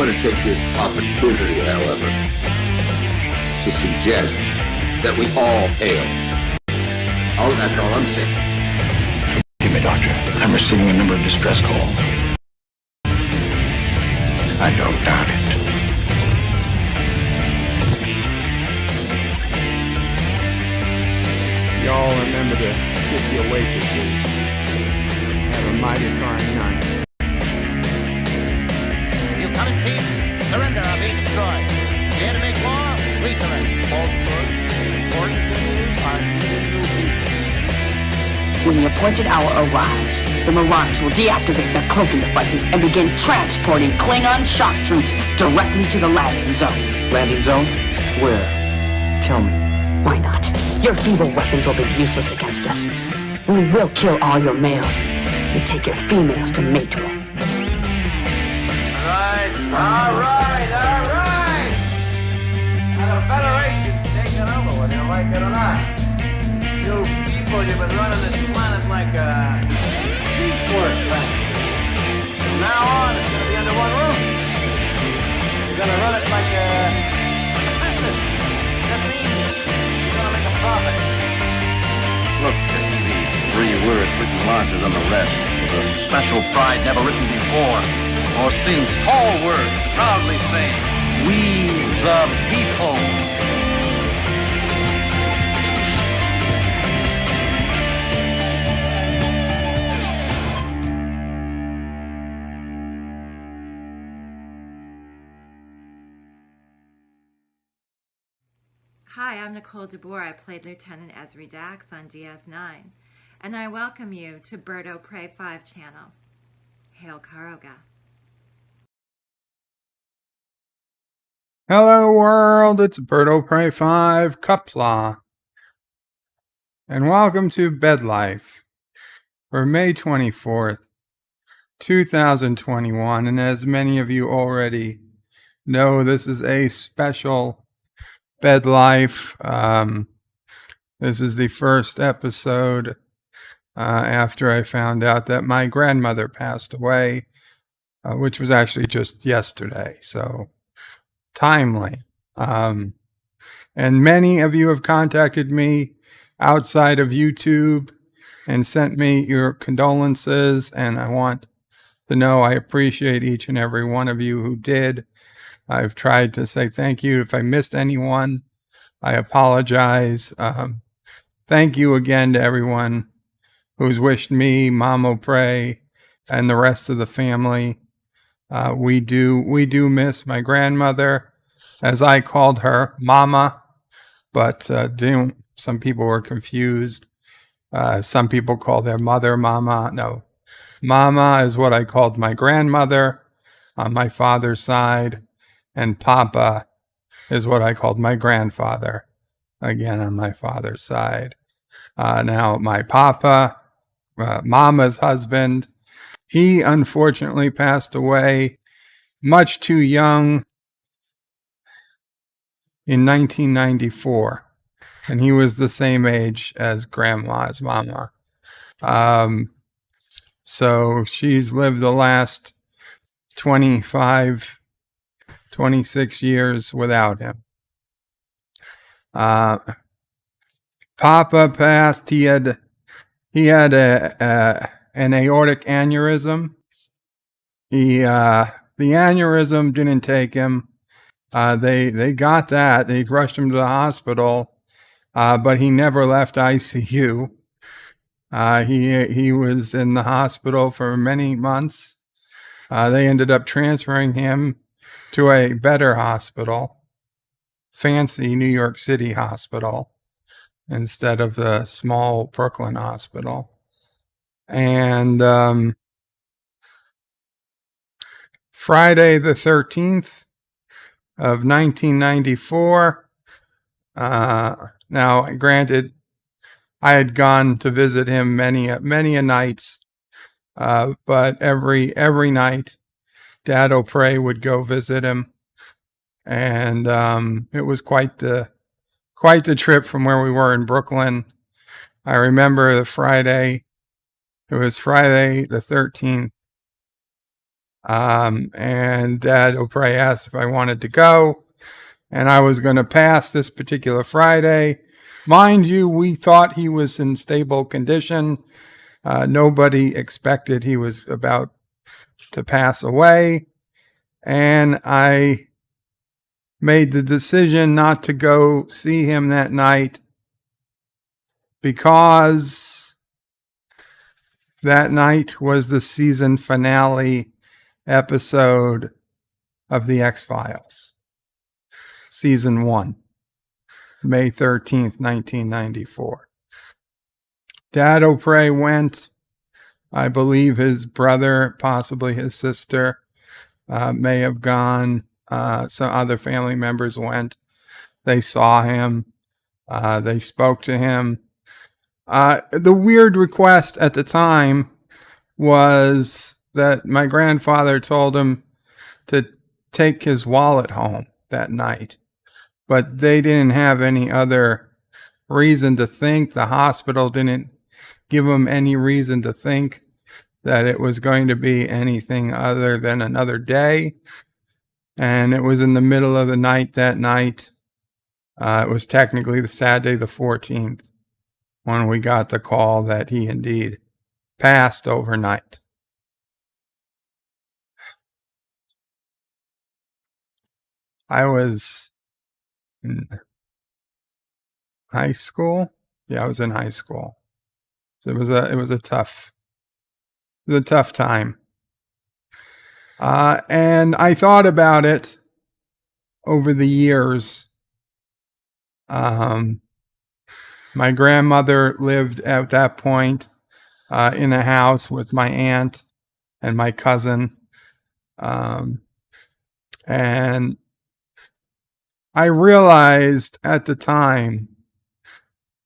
want to take this opportunity, however, to suggest that we all hail. That's all I'm saying. Give me, Doctor. I'm receiving a number of distress calls. I don't doubt it. Y'all remember to tip your waitresses. Have a mighty fine night. You come in peace, surrender or be destroyed. Here to make war, we surrender. Falsehood, important things are needed new people. When the appointed hour arrives, the Marauders will deactivate their cloaking devices and begin transporting Klingon shock troops directly to the landing zone. Landing zone? Where? Tell me. Why not? Your feeble weapons will be useless against us. We will kill all your males and take your females to mate with. All right. Now the Federation's taking over, whether you like it or not. You people, you've been running this planet like a piecework planet. From now on, it's going to be under one roof. You're going to run it like a business. That means you're going to make a profit. Look at these 3 words written larger than the rest, with a special pride never written before or since. Tall words, proudly saying, "We the people." Hi, I'm Nicole DeBoer. I played Lieutenant Ezri Dax on DS9, and I welcome you to OPrey 5 channel. Hail Caroga. Hello world, it's OPrey 5 Qapla. And welcome to Bed Life for May 24th, 2021. And as many of you already know, this is a special Bed Life. This is the first episode after I found out that my grandmother passed away, which was actually just yesterday, so timely. And many of you have contacted me outside of YouTube and sent me your condolences, and I want to know I appreciate each and every one of you who did. I've tried to say thank you. If I missed anyone, I apologize. Thank you again to everyone who's wished me, OPrey, and the rest of the family. We do miss my grandmother, as I called her, Mama, but some people were confused. Some people call their mother Mama. No, Mama is what I called my grandmother on my father's side. And Papa is what I called my grandfather, again on my father's side. Now, my Papa, Mama's husband, he unfortunately passed away much too young in 1994. And he was the same age as Grandma's Mama. So she's lived the last 26 years without him. Papa passed. He had an aortic aneurysm. The aneurysm didn't take him. They got that. They rushed him to the hospital, but he never left ICU. He was in the hospital for many months. They ended up transferring him to a better hospital, fancy New York City hospital, instead of the small Brooklyn hospital. And Friday the 13th of 1994, now granted, I had gone to visit him many a nights, but every night, Dad OPrey would go visit him, and it was quite the trip from where we were in Brooklyn. I remember it was Friday the 13th. And Dad OPrey asked if I wanted to go, and I was going to pass this particular Friday. Mind you, we thought he was in stable condition. Nobody expected he was about to pass away. And I made the decision not to go see him that night because that night was the season finale episode of The X-Files. Season 1, May 13th, 1994. Dad OPrey went. I believe his brother, possibly his sister, may have gone. Some other family members went. They saw him. They spoke to him. The weird request at the time was that my grandfather told him to take his wallet home that night, but they didn't have any other reason to think. The hospital didn't give him any reason to think that it was going to be anything other than another day. And it was in the middle of the night that night. It was technically the Saturday the 14th when we got the call that he indeed passed overnight. I was in high school. Yeah, I was in high school. So it was a tough time. And I thought about it over the years. My grandmother lived at that point in a house with my aunt and my cousin. And I realized at the time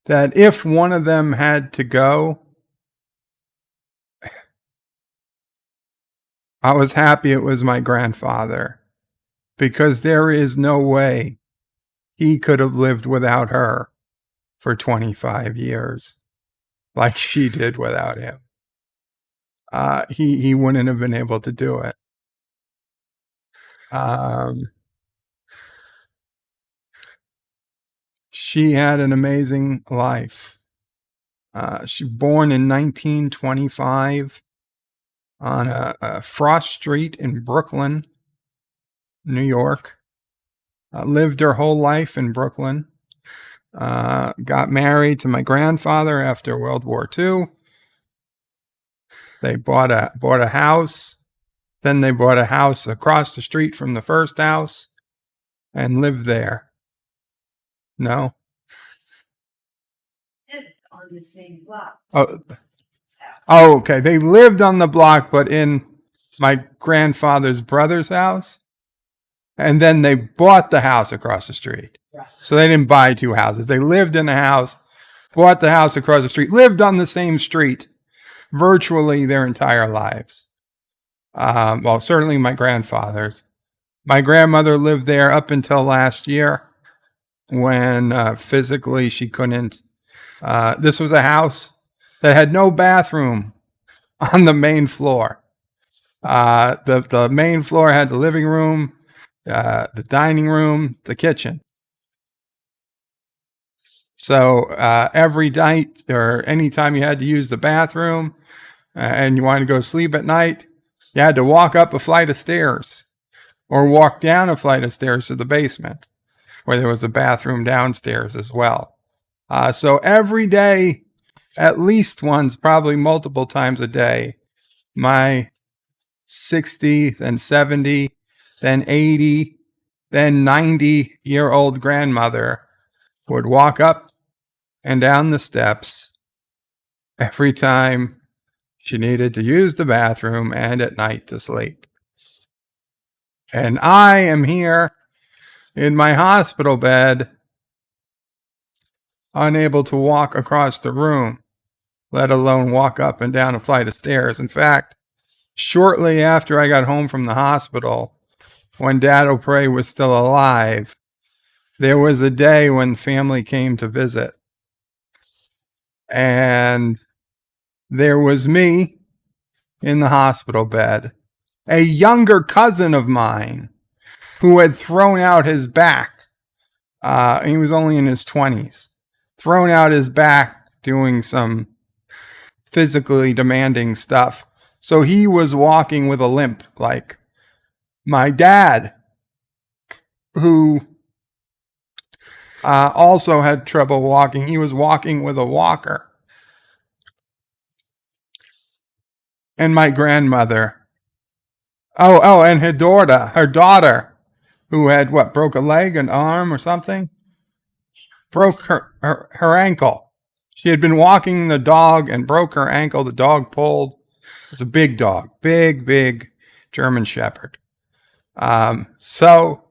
that if one of them had to go, I was happy it was my grandfather, because there is no way he could have lived without her for 25 years like she did without him. He wouldn't have been able to do it. She had an amazing life. She was born in 1925 on a Frost Street in Brooklyn, New York. Lived her whole life in Brooklyn. Got married to my grandfather after World War II. They bought a house. Then they bought a house across the street from the first house and lived there. No? On the same block. Oh, okay. They lived on the block, but in my grandfather's brother's house. And then they bought the house across the street. Right. So they didn't buy two houses. They lived in a house, bought the house across the street, lived on the same street virtually their entire lives. Well, certainly my grandfather's. My grandmother lived there up until last year when physically she couldn't. This was a house that had no bathroom on the main floor. The main floor had the living room, the dining room, the kitchen. So every night or anytime you had to use the bathroom and you wanted to go to sleep at night, you had to walk up a flight of stairs or walk down a flight of stairs to the basement where there was a bathroom downstairs as well. So every day, at least once, probably multiple times a day, my 60, then 70, then 80, then 90-year-old grandmother would walk up and down the steps every time she needed to use the bathroom and at night to sleep. And I am here in my hospital bed, unable to walk across the room, let alone walk up and down a flight of stairs. In fact, shortly after I got home from the hospital, when Dad OPrey was still alive, there was a day when family came to visit. And there was me in the hospital bed a younger cousin of mine who had thrown out his back. He was only in his 20s, thrown out his back doing some physically demanding stuff. So he was walking with a limp, like my dad, who also had trouble walking. He was walking with a walker. And my grandmother. And her daughter, who had broke a leg, an arm or something, broke her ankle. She had been walking the dog and broke her ankle. The dog pulled. It's a big dog, big German Shepherd. So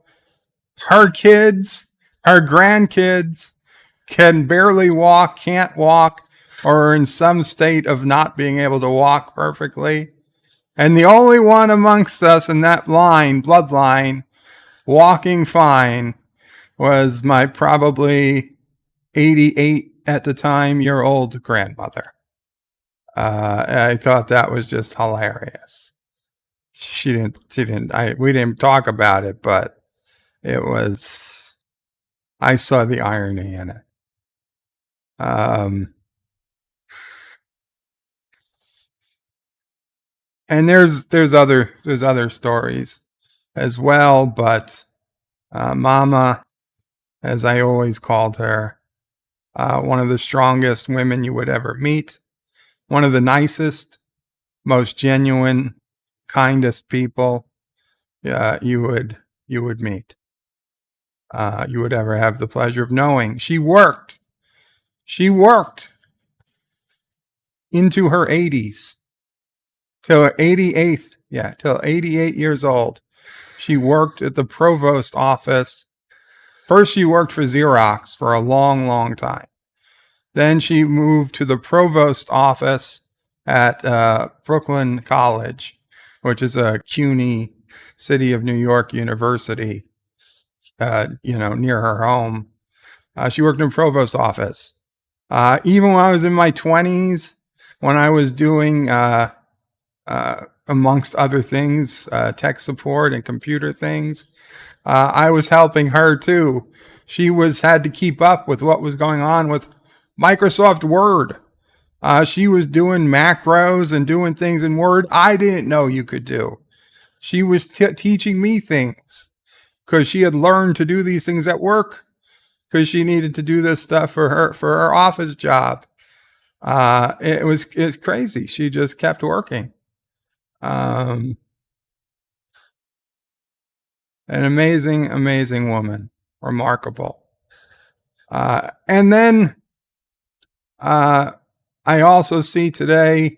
her kids, her grandkids can barely walk, can't walk, or are in some state of not being able to walk perfectly. And the only one amongst us in that bloodline, walking fine, was my probably 88 at the time year old grandmother. I thought that was just hilarious. We didn't talk about it, but I saw the irony in it. And there's other stories as well, but Mama, as I always called her, one of the strongest women you would ever meet, one of the nicest, most genuine, kindest people you would meet. You would ever have the pleasure of knowing. She worked into her 80s. Till 88 years old. She worked at the provost office. First, she worked for Xerox for a long time. Then she moved to the provost office at Brooklyn College, which is a CUNY, City of New York University, near her home. She worked in the provost office. Even when I was in my 20s, when I was doing amongst other things, tech support and computer things, I was helping her too. She had to keep up with what was going on with Microsoft Word. She was doing macros and doing things in Word I didn't know you could do. She was teaching me things because she had learned to do these things at work because she needed to do this stuff for her office job. It's crazy. She just kept working. An amazing woman, remarkable. And then I also see today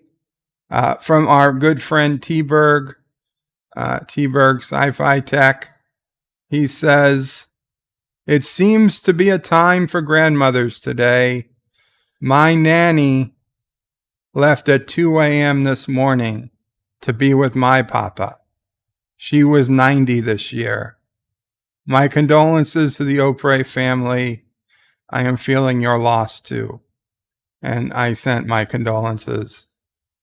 from our good friend T-Berg Sci-Fi Tech. He says, "It seems to be a time for grandmothers today. My nanny left at 2 a.m. this morning to be with my papa. She was 90 this year. My condolences to the OPrey family. I am feeling your loss too." And I sent my condolences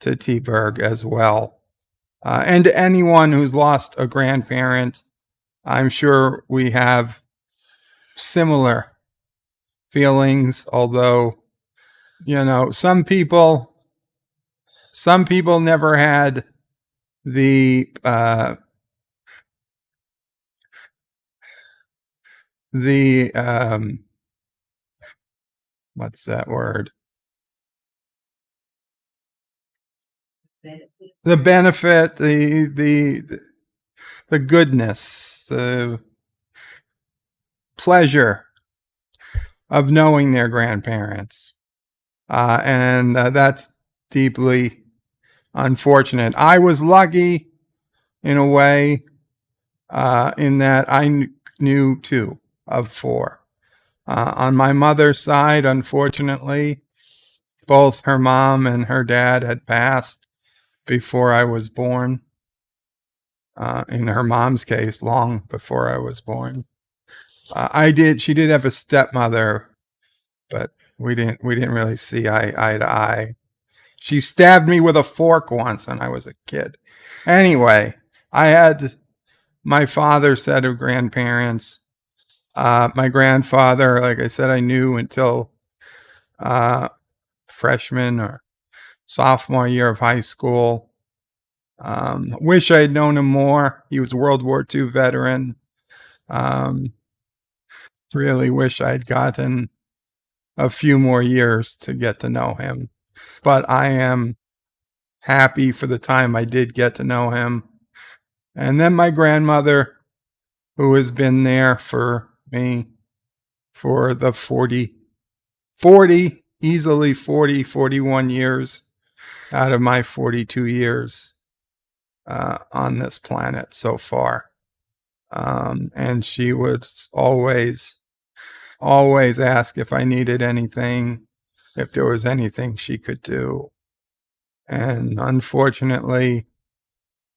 to T-Berg as well. And to anyone who's lost a grandparent, I'm sure we have similar feelings, although, some people never had the what's that word? The benefit, the goodness, the pleasure of knowing their grandparents. And that's deeply unfortunate. I was lucky in a way, in that I knew 2 of 4. On my mother's side, unfortunately, both her mom and her dad had passed before I was born. In her mom's case, long before I was born. She did have a stepmother, but we didn't really see eye to eye. She stabbed me with a fork once when I was a kid. Anyway, I had my father's set of grandparents. My grandfather, like I said, I knew until freshman or sophomore year of high school. Wish I had known him more. He was a World War II veteran. Really wish I'd gotten a few more years to get to know him. But I am happy for the time I did get to know him. And then my grandmother, who has been there for me for the 40, easily 40, 41 years out of my 42 years on this planet so far. And she would always ask if I needed anything, if there was anything she could do. And unfortunately,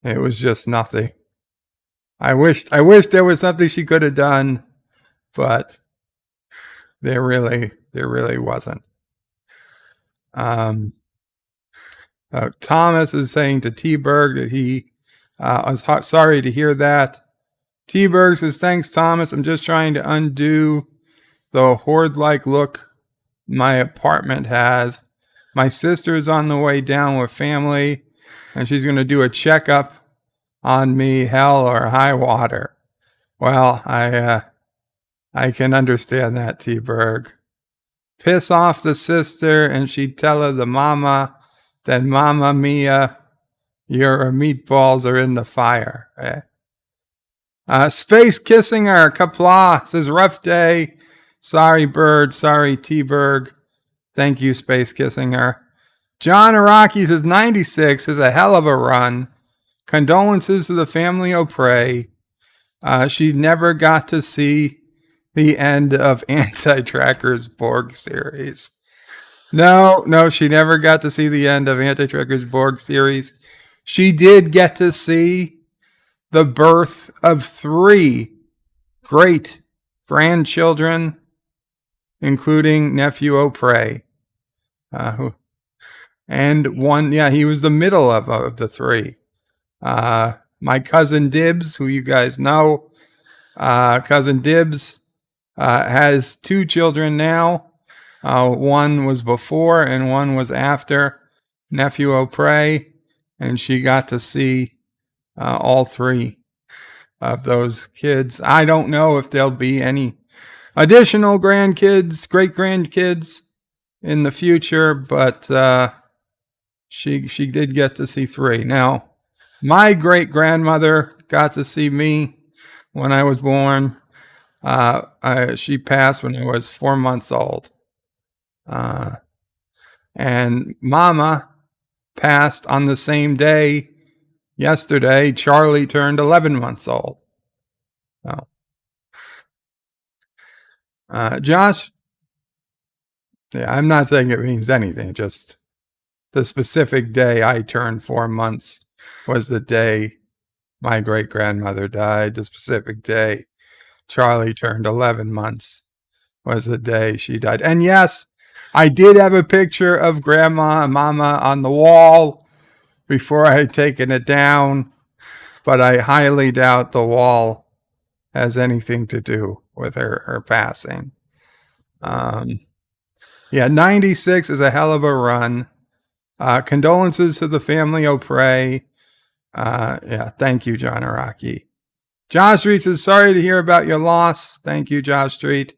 it was just nothing. I wish there was something she could have done, but there really wasn't. Thomas is saying to T-Berg that he was sorry to hear that. T-Berg says, thanks, Thomas. I'm just trying to undo the horde-like look my apartment has. My sister is on the way down with family, and she's going to do a checkup on me, hell or high water. Well, I can understand that, T-Berg. Piss off the sister, and she'd tell her the mama, then Mamma Mia, your meatballs are in the fire. Space kissing her, Qapla says, rough day. Sorry, Bird. Sorry, T-Berg. Thank you, Space kissing her. John Araki says, 96 is a hell of a run. Condolences to the family OPrey. She never got to see the end of Anti-Tracker's Borg series. No, she never got to see the end of Anti-Tracker's Borg series. She did get to see the birth of 3 great grandchildren, including NephewOPrey. And one, he was the middle of the 3. My cousin Dibs, who you guys know, cousin Dibs has 2 children now. One was before and one was after NephewOPrey, and she got to see all 3 of those kids. I don't know if there'll be any additional grandkids, great grandkids in the future, but she did get to see 3. Now, my great grandmother got to see me when I was born. She passed when I was 4 months old. And Mama passed on the same day. Yesterday, Charlie turned 11 months old. So, Josh, I'm not saying it means anything. Just the specific day I turned 4 months was the day my great grandmother died. The specific day Charlie turned 11 months was the day she died. And yes, I did have a picture of Grandma and Mama on the wall before I had taken it down, but I highly doubt the wall has anything to do with her passing. 96 is a hell of a run. Condolences to the family OPrey. Thank you, John Araki. Josh Street says, sorry to hear about your loss. Thank you, Josh Street.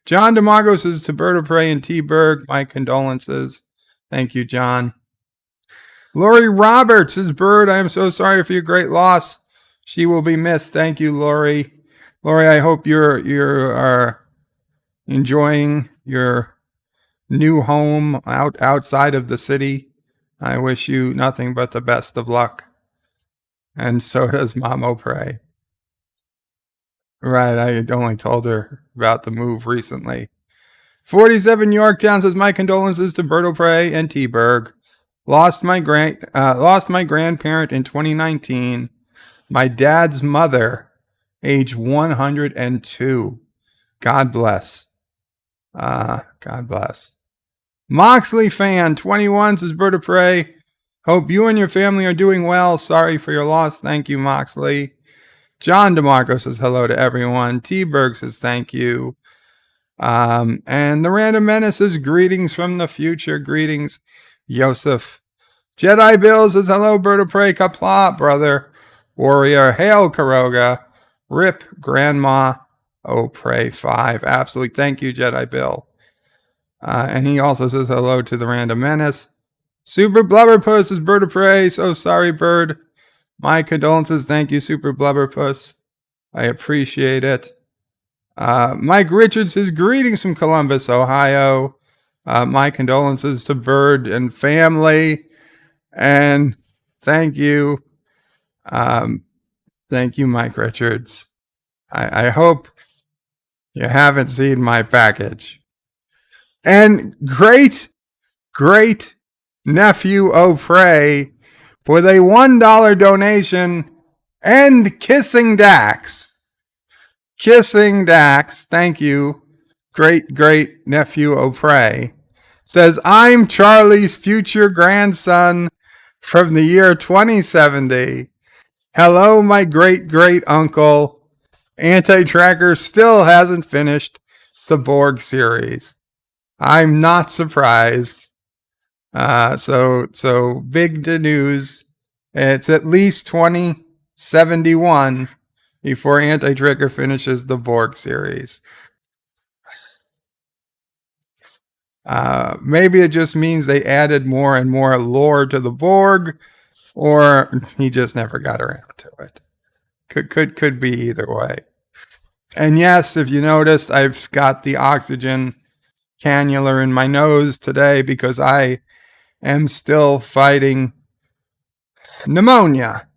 John DeMargo says, to OPrey and T-Berg, my condolences. Thank you, John. Lori Roberts says, Bird, I am so sorry for your great loss. She will be missed. Thank you, Lori. Lori, I hope you are enjoying your new home outside of the city. I wish you nothing but the best of luck. And so does Mom OPrey. Right, I only told her about the move recently. 47 Yorktown says, my condolences to OPrey and T-Berg. Lost my grandparent in 2019. My dad's mother, age 102. God bless. God bless. Moxley fan 21 says, OPrey. Hope you and your family are doing well. Sorry for your loss. Thank you, Moxley. John DeMarco says hello to everyone. T-Berg says thank you. And the Random Menace says greetings from the future. Greetings, Yosef. Jedi Bill says hello, Bird of Prey, Qapla, brother, warrior, hail, Caroga, rip, grandma, OPrey 5. Absolutely. Thank you, Jedi Bill. And he also says hello to the Random Menace. Super Blubberpuss is Bird of Prey. So sorry, Bird. My condolences. Thank you, Super Blubberpuss. I appreciate it. Mike Richards says greetings from Columbus, Ohio. My condolences to Bird and family. And thank you. Thank you, Mike Richards. I hope you haven't seen my package. And great NephewOPrey with a $1 donation and kissing Dax. Kissing Dax. Thank you. Great NephewOPrey. Says, I'm Charlie's future grandson from the year 2070. Hello, my great uncle. Anti-Tracker still hasn't finished the Borg series. I'm not surprised. So big news. It's at least 2071 before Anti-Tracker finishes the Borg series. Maybe it just means they added more and more lore to the Borg, or he just never got around to it. Could be either way. And yes, if you noticed, I've got the oxygen cannula in my nose today because I am still fighting pneumonia.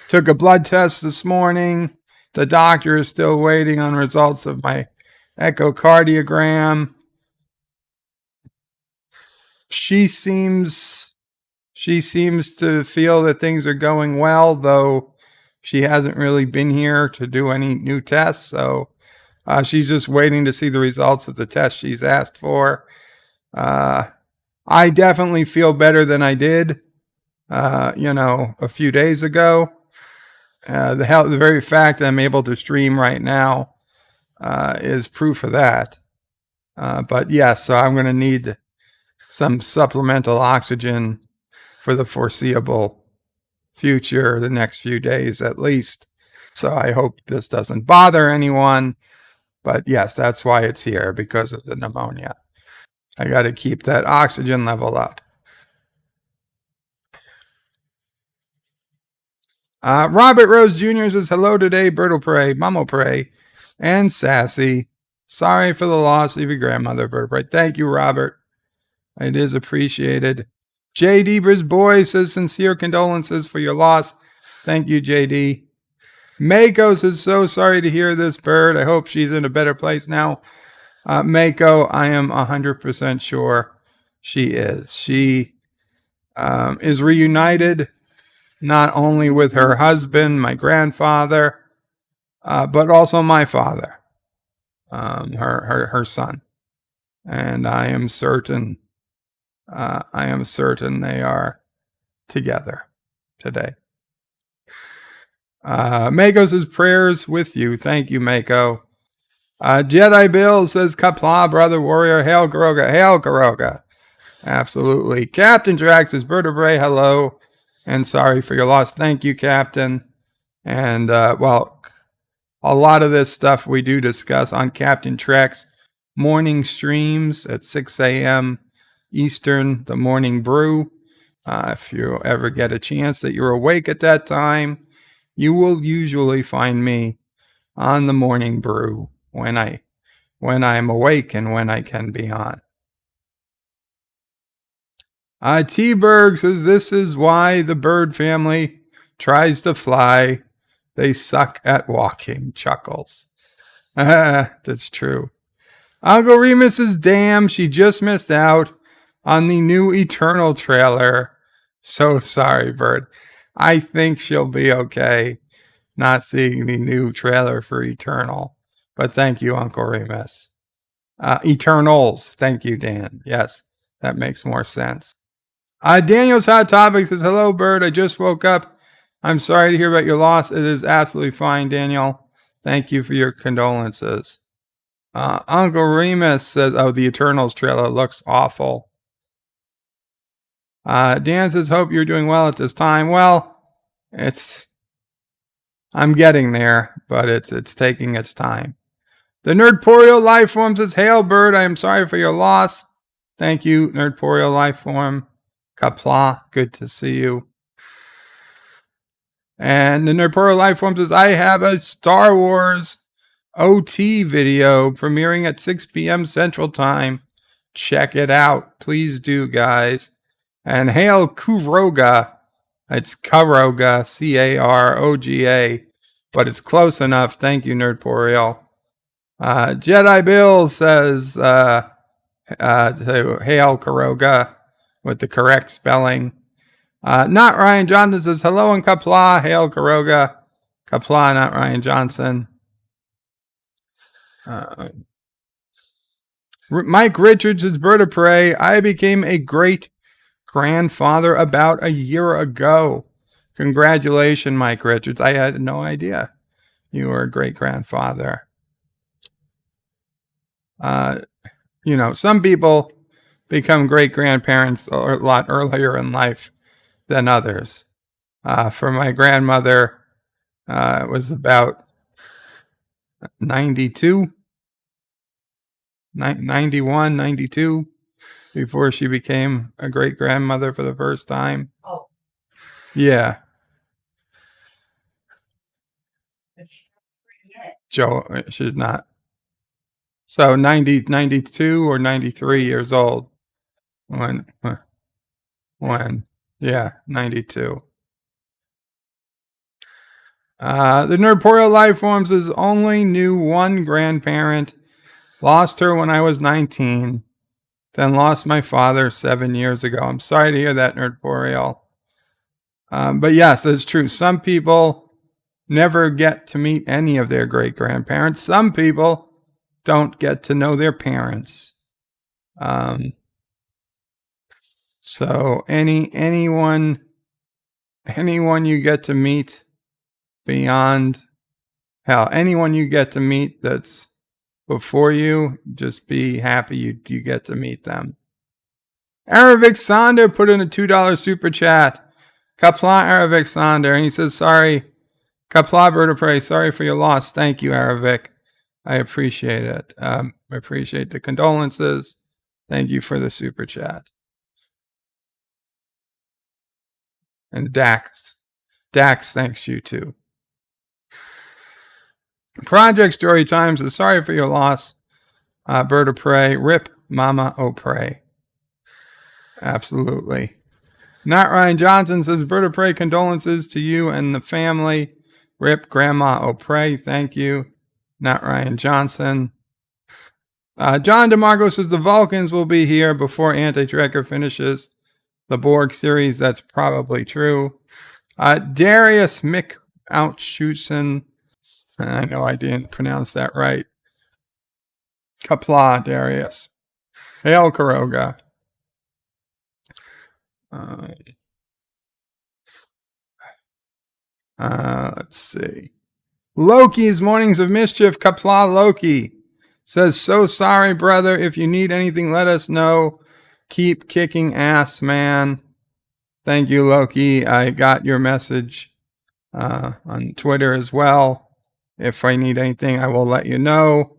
Took a blood test this morning. The doctor is still waiting on results of my echocardiogram. She seems to feel that things are going well, though she hasn't really been here to do any new tests. So she's just waiting to see the results of the test she's asked for. I definitely feel better than I did, a few days ago. The very fact that I'm able to stream right now is proof of that. But yes, so I'm going to need some supplemental oxygen for the foreseeable future, the next few days at least. So I hope this doesn't bother anyone. But yes, that's why it's here, because of the pneumonia. I got to keep that oxygen level up. Robert Rose Jr. says, hello today, BirdOPrey, MomOPrey, and Sassy. Sorry for the loss of your grandmother, BirdOPrey. Thank you, Robert. It is appreciated. J.D. Brisboy says, sincere condolences for your loss. Thank you, J.D. Mako says, so sorry to hear this, Bird. I hope she's in a better place now. Mako, I am 100% sure she is. She is reunited not only with her husband, my grandfather, but also my father, her son. And I am certain they are together today. Mako says, prayers with you. Thank you, Mako. Jedi Bill says, Qapla, brother warrior, hail Caroga, hail Caroga. Absolutely. Captain Drax says, BirdOPrey, hello, and sorry for your loss. Thank you, Captain. And, a lot of this stuff we do discuss on Captain Trek's morning streams at 6 a.m. Eastern, the Morning Brew. If you ever get a chance that you're awake at that time, you will usually find me on the Morning Brew when I'm awake and when I can be on. T-Berg says, this is why the bird family tries to fly. They suck at walking. Chuckles. That's true. Uncle Remus says, damn, she just missed out on the new Eternal trailer. So sorry, Bird. I think she'll be okay not seeing the new trailer for Eternal. But thank you, Uncle Remus. Eternals. Thank you, Dan. Yes, That makes more sense. Daniel's Hot Topic says, hello, Bird. I just woke up. I'm sorry to hear about your loss. It is absolutely fine, Daniel. Thank you for your condolences. Uncle Remus says, oh, the Eternals trailer looks awful. Dan says, hope you're doing well at this time. Well, I'm getting there, but it's taking its time. The Nerdporeal Lifeform says, hail, Bird. I am sorry for your loss. Thank you, Nerdporeal Lifeform. Qapla, good to see you. And the Nerdporeal Lifeform says, I have a Star Wars OT video premiering at 6 p.m. Central Time. Check it out. Please do, guys. And hail Caroga. It's Caroga, Caroga, but it's close enough. Thank you, Nerdporeal. Jedi Bill says, hail Caroga with the correct spelling. Not Ryan Johnson says, hello and Qapla, hail Caroga. Qapla, not Ryan Johnson. Mike Richards says, Bird of Prey, I became a great grandfather about a year ago. Congratulations, Mike Richards. I had no idea you were a great grandfather. Some people become great grandparents a lot earlier in life than others. For my grandmother, it was about 91, 92 before she became a great grandmother for the first time. Oh. Yeah. Joe, she's not. So 92 or 93 years old when, yeah, 92. The Nerdporeal Lifeforms is only knew one grandparent. Lost her when I was 19. Then lost my father 7 years ago. I'm sorry to hear that, Nerdporeal. But yes, it's true. Some people never get to meet any of their great grandparents. Some people don't get to know their parents. So anyone you get to meet beyond, anyone you get to meet that's before you, just be happy you get to meet them. Aravic Sonder put in a $2 super chat. Qapla Aravic Sonder, and he says, sorry, Qapla Bird of Prey, sorry for your loss. Thank you, Aravic. I appreciate it. I appreciate the condolences. Thank you for the super chat. And Dax, thanks you too. Project Story Times is sorry for your loss, Bird of Prey. Rip Mama OPrey. Absolutely. Not Ryan Johnson says, Bird of Prey, condolences to you and the family. Rip Grandma OPrey. Thank you. Not Ryan Johnson. John DeMarco says, the Vulcans will be here before Anti-Trekker finishes the Borg series. That's probably true. Darius Mick Outschusen. I know I didn't pronounce that right. Qapla, Darius. Hail Caroga. Let's see. Loki's Mornings of Mischief. Qapla Loki says, so sorry, brother. If you need anything, let us know. Keep kicking ass, man. Thank you, Loki. I got your message on Twitter as well. If I need anything, I will let you know.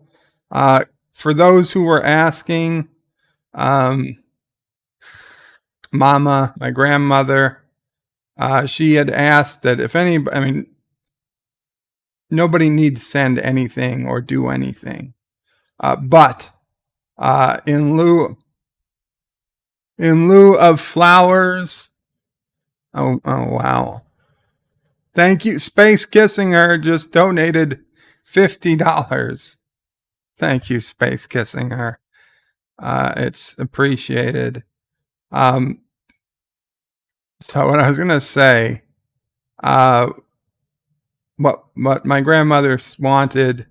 For those who were asking, Mama, my grandmother, she had asked that if nobody needs to send anything or do anything. But in lieu of flowers, oh wow. Thank you. Space Kissing Her just donated $50. Thank you, Space Kissing Her. It's appreciated. So what I was going to say, what my grandmother wanted,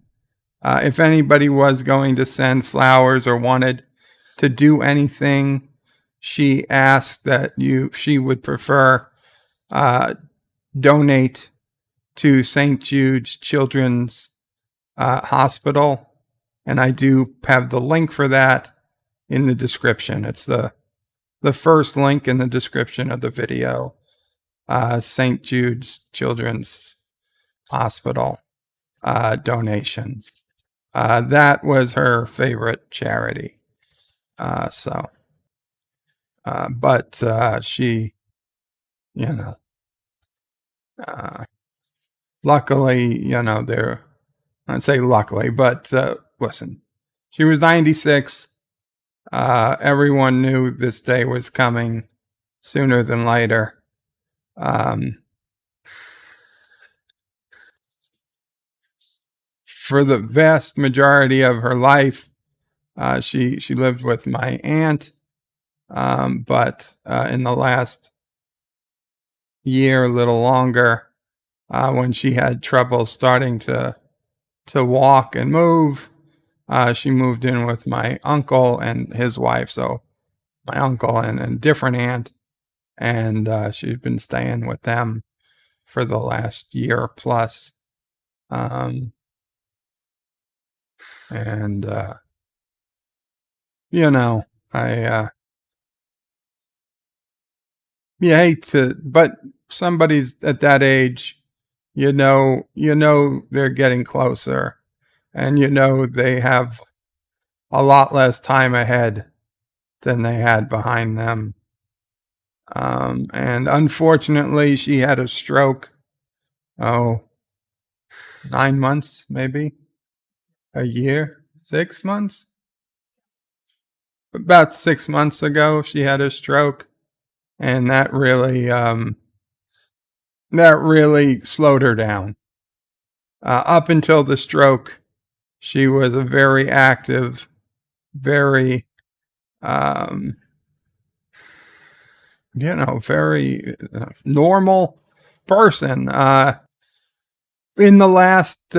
if anybody was going to send flowers or wanted to do anything, she asked that she would prefer donate to St. Jude's Children's Hospital, and I do have the link for that in the description. It's the first link in the description of the video. St. Jude's Children's Hospital donations. That was her favorite charity. But she, luckily, I'd say luckily, but listen, she was 96. Everyone knew this day was coming sooner than later. For the vast majority of her life, she lived with my aunt, but in the last year, a little longer, when she had trouble starting to walk and move, she moved in with my uncle and his wife. So my uncle and a different aunt, and she'd been staying with them for the last year plus. I you hate to, but somebody's at that age, they're getting closer, and they have a lot less time ahead than they had behind them. And unfortunately, she had a stroke. 9 months, maybe a year, 6 months. About 6 months ago, she had a stroke, and that really slowed her down. Up until the stroke, she was a very active, very very normal person. In the last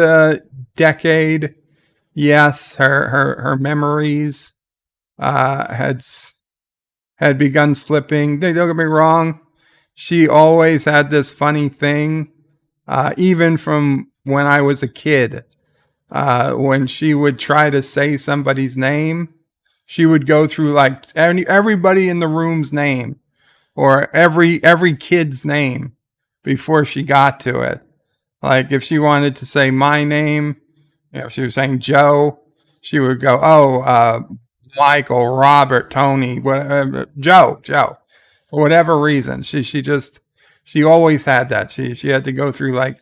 decade, yes, her memories had begun slipping. Don't get me wrong, she always had this funny thing, even from when I was a kid. When she would try to say somebody's name, she would go through like everybody in the room's name, or every kid's name before she got to it. Like if she wanted to say my name, if she was saying Joe, she would go, Michael, Robert, Tony, whatever, Joe, for whatever reason. She always had that. She had to go through like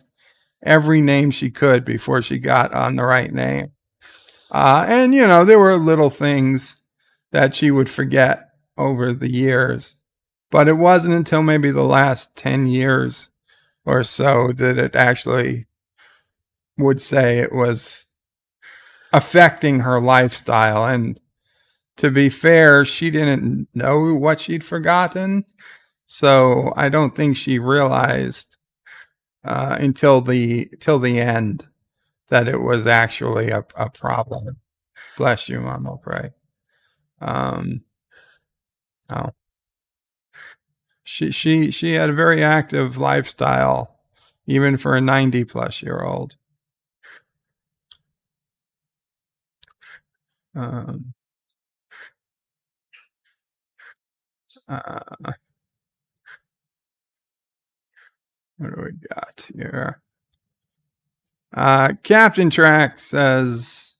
every name she could before she got on the right name. And there were little things that she would forget over the years, but it wasn't until maybe the last 10 years or so that it actually would say it was affecting her lifestyle. And to be fair, she didn't know what she'd forgotten. So I don't think she realized until the end that it was actually a problem. Bless you, Mom, OPrey. She had a very active lifestyle, even for a 90-plus-year-old. What do we got here? Captain Track says,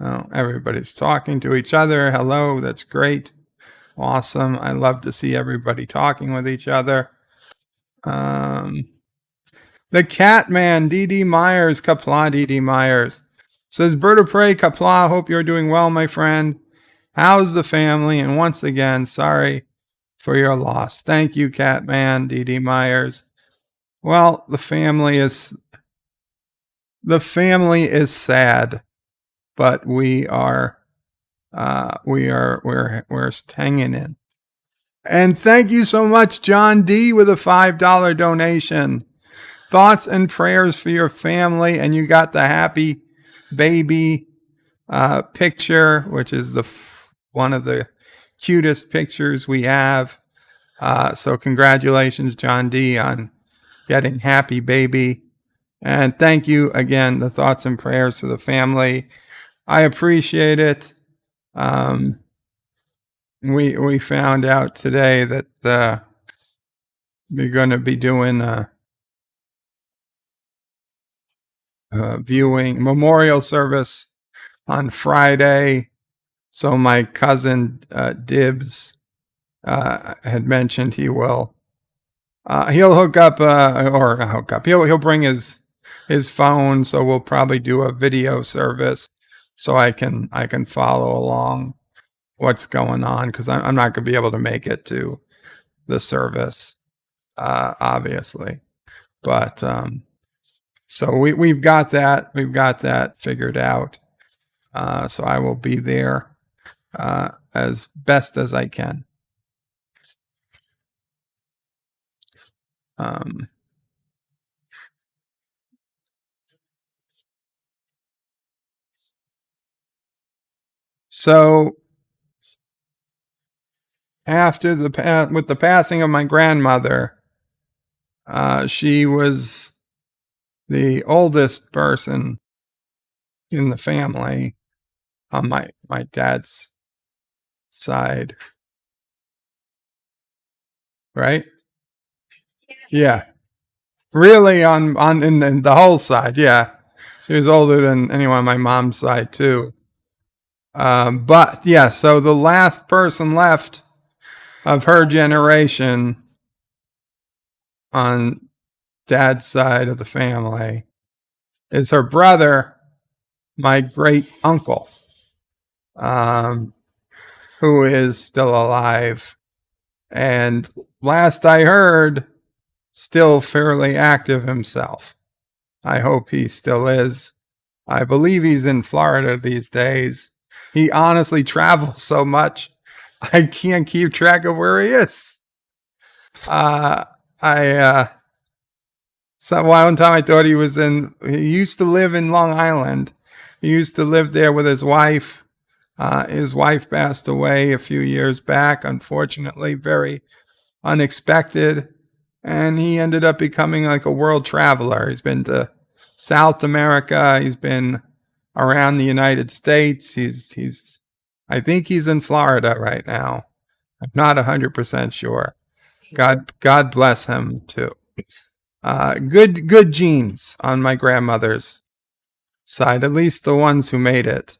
everybody's talking to each other. Hello, that's great. Awesome. I love to see everybody talking with each other. The Cat Man, D.D. Myers, Qapla D.D. Myers, says, Bird of Prey, Qapla, hope you're doing well, my friend. How's the family? And once again, sorry for your loss. Thank you, Cat Man, D.D. Myers. Well, the family is sad, but we're hanging in. And thank you so much, John D, with a $5 donation. Thoughts and prayers for your family, and you got the happy baby picture, which is one of the cutest pictures we have. So congratulations, John D, on getting happy baby. And thank you again, the thoughts and prayers to the family. I appreciate it. We found out today that we're going to be doing a viewing memorial service on Friday. So my cousin Dibs had mentioned he will he'll hook up or not hook up. He'll bring his phone, so we'll probably do a video service so I can follow along what's going on, because I'm not going to be able to make it to the service, obviously. But so we've got that figured out. So I will be there as best as I can. So after with the passing of my grandmother, she was the oldest person in the family on my dad's side. Right? Yeah. Really on in the whole side, yeah. She was older than anyone on my mom's side too. But yeah, so the last person left of her generation on dad's side of the family is her brother, my great uncle, who is still alive. And last I heard, still fairly active himself. I hope he still is. I believe he's in Florida these days. He honestly travels so much, I can't keep track of where he is. So one time I thought he used to live in Long Island. He used to live there with his wife. His wife passed away a few years back, unfortunately, very unexpected. And he ended up becoming like a world traveler. He's been to South America. He's been around the United States. I think he's in Florida right now. I'm not 100% sure. God bless him too. Good genes on my grandmother's side, at least the ones who made it.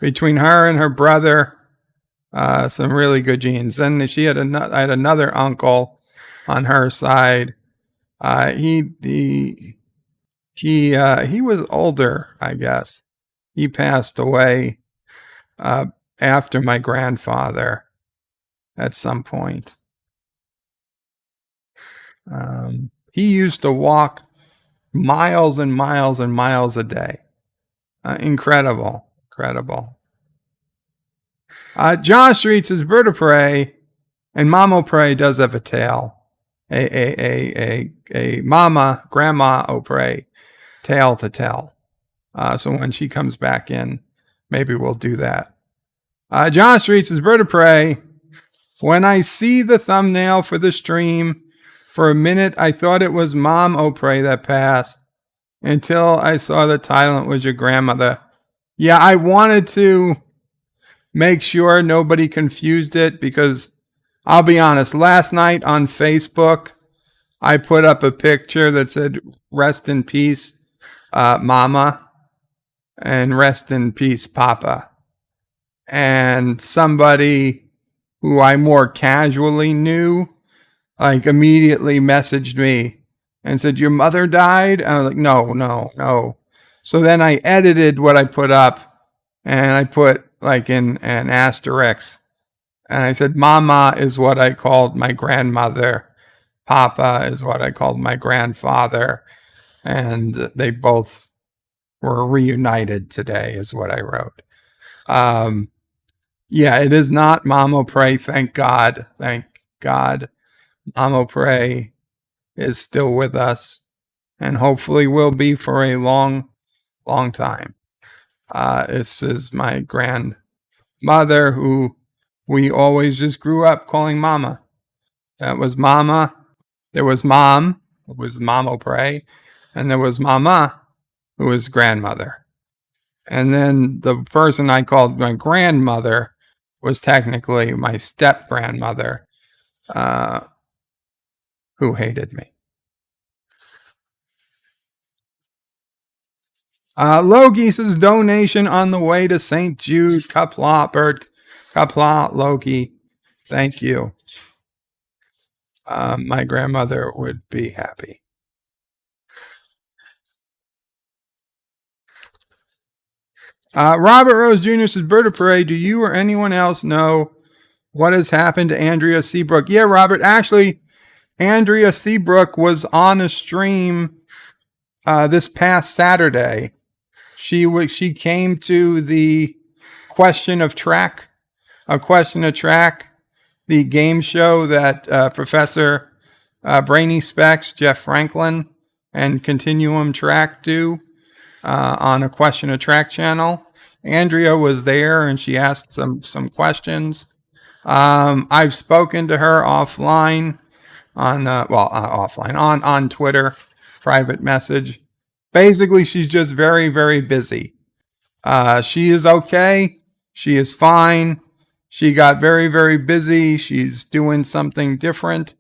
Between her and her brother, some really good genes. Then I had another uncle on her side. He was older, I guess. He passed away after my grandfather at some point. He used to walk miles and miles and miles a day. Incredible. Josh reads his OPrey, and MomOPrey does have a tale. A mama, grandma OPrey tale to tell. So when she comes back in, maybe we'll do that. Josh reads his OPrey. When I see the thumbnail for the stream, for a minute I thought it was MomOPrey that passed, until I saw the title and it was your grandmother. Yeah, I wanted to make sure nobody confused it, because I'll be honest, last night on Facebook, I put up a picture that said, rest in peace, Mama, and rest in peace, Papa. And somebody who I more casually knew, like, immediately messaged me and said, your mother died? And I was like, no. So then I edited what I put up, and I put like in an asterisk, and I said, Mama is what I called my grandmother. Papa is what I called my grandfather. And they both were reunited today, is what I wrote. Yeah, it is not MomOPrey, thank God. MomOPrey is still with us, and hopefully will be for a long time. This is my grandmother, who we always just grew up calling Mama. That was Mama. There was Mom, who was OPrey, and there was Mama, who was grandmother. And then the person I called my grandmother was technically my step grandmother, who hated me. Logie says donation on the way to St. Jude. Qapla, Bert. Qapla, Logie. Thank you. My grandmother would be happy. Robert Rose Jr. says, OPrey, do you or anyone else know what has happened to Andrea Seabrook? Yeah, Robert. Actually, Andrea Seabrook was on a stream this past Saturday. She came to the Question of Track, the game show that Professor Brainy Specs, Jeff Franklin, and Continuum Track do on a Question of Track channel. Andrea was there and she asked some questions. I've spoken to her offline on Twitter, private message. Basically, she's just very, very busy. She is okay. She is fine. She got very, very busy. She's doing something different,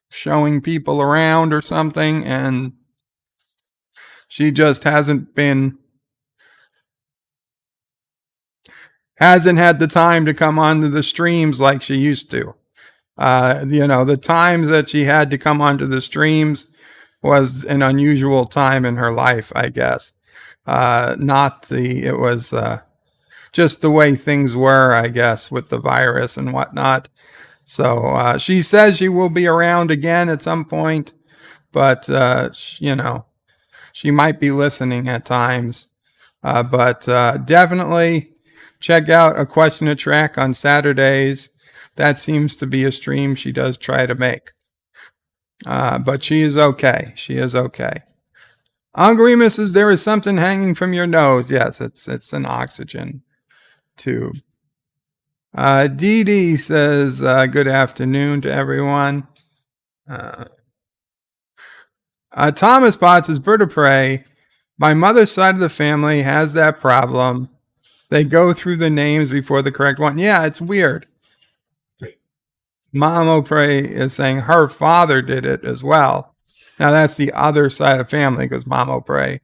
showing people around or something, and she just hasn't had the time to come onto the streams like she used to. The times that she had to come onto the streams was an unusual time in her life, I guess. It was just the way things were, I guess, with the virus and whatnot. So she says she will be around again at some point, but she might be listening at times. But definitely check out A Question of Track on Saturdays. That seems to be a stream she does try to make. But she is okay. She is okay. Angarima says there is something hanging from your nose. Yes, it's an oxygen tube. Dee Dee says good afternoon to everyone. Thomas Potts says, OPrey, my mother's side of the family has that problem. They go through the names before the correct one. Yeah, it's weird. Mom OPrey is saying her father did it as well. Now that's the other side of the family, because Mom OPrey,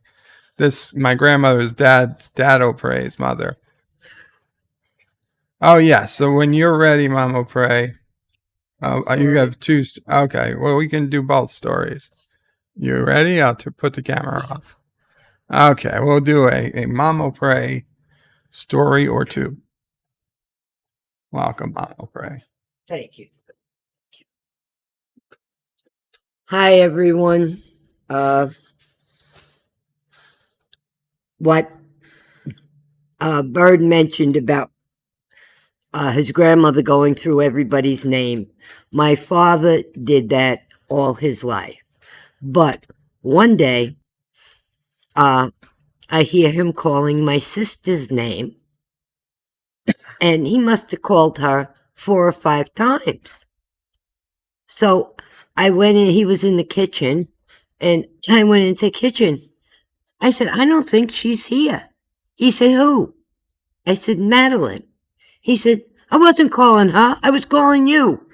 my grandmother's dad OPrey's mother. Oh yeah, so when you're ready, Mom OPrey, you have two. Okay, well we can do both stories. You ready? I'll put the camera off. Okay, we'll do a Mom OPrey story or two. Welcome, Mom OPrey. Thank you. Hi, everyone. What Bird mentioned about his grandmother going through everybody's name. My father did that all his life. But one day, I hear him calling my sister's name, and he must have called her 4 or 5 times. So I went in, he was in the kitchen, and I went into the kitchen. I said, I don't think she's here. He said, who? I said, Madeline. He said, I wasn't calling her, I was calling you.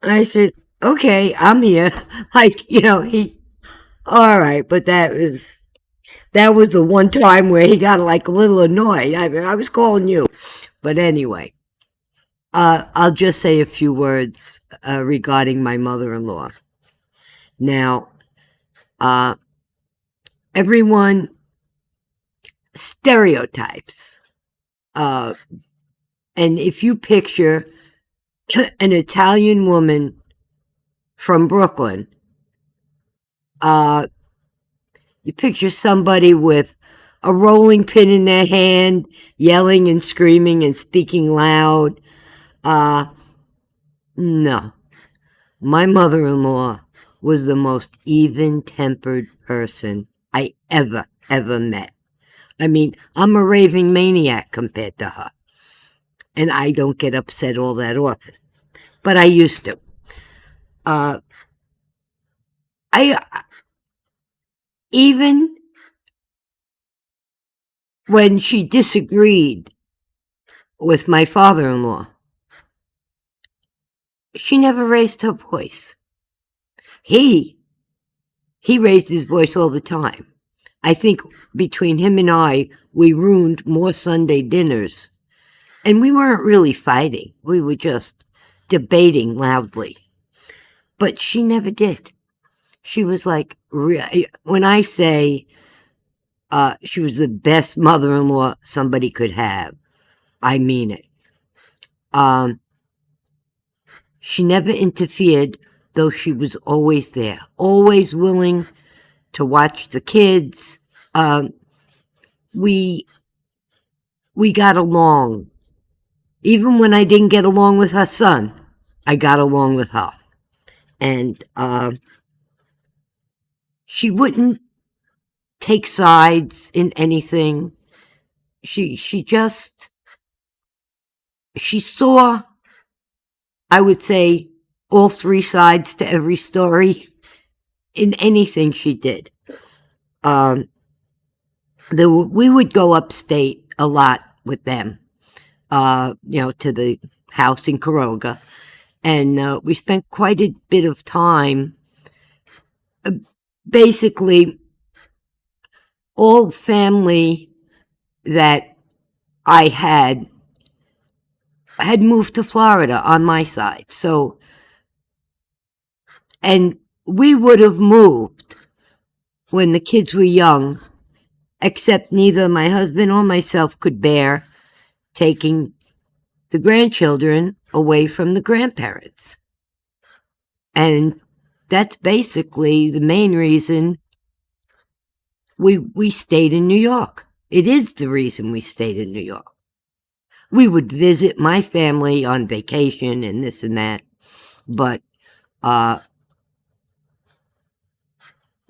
I said, okay, I'm here. All right, but that was the one time where he got like a little annoyed. I was calling you. But anyway, I'll just say a few words regarding my mother-in-law. Now, everyone stereotypes. And if you picture an Italian woman from Brooklyn, you picture somebody with a rolling pin in their hand, yelling and screaming and speaking loud. No. My mother-in-law was the most even-tempered person I ever ever met. I mean, I'm a raving maniac compared to her. And I don't get upset all that often. But I used to. Even when she disagreed with my father-in-law, she never raised her voice. He raised his voice all the time. I think between him and I, we ruined more Sunday dinners. And we weren't really fighting. We were just debating loudly. But she never did. She was like, when I say she was the best mother-in-law somebody could have, I mean it. She never interfered, though she was always there, always willing to watch the kids. We got along. Even when I didn't get along with her son, I got along with her. And she wouldn't take sides in anything. She saw, I would say, all three sides to every story in anything she did. We would go upstate a lot with them, to the house in Caroga. And we spent quite a bit of time. Basically, all family that I had moved to Florida on my side. So, and we would have moved when the kids were young, except neither my husband or myself could bear taking the grandchildren away from the grandparents. And that's basically the main reason we stayed in New York. It is the reason we stayed in New York. We would visit my family on vacation and this and that, but Mama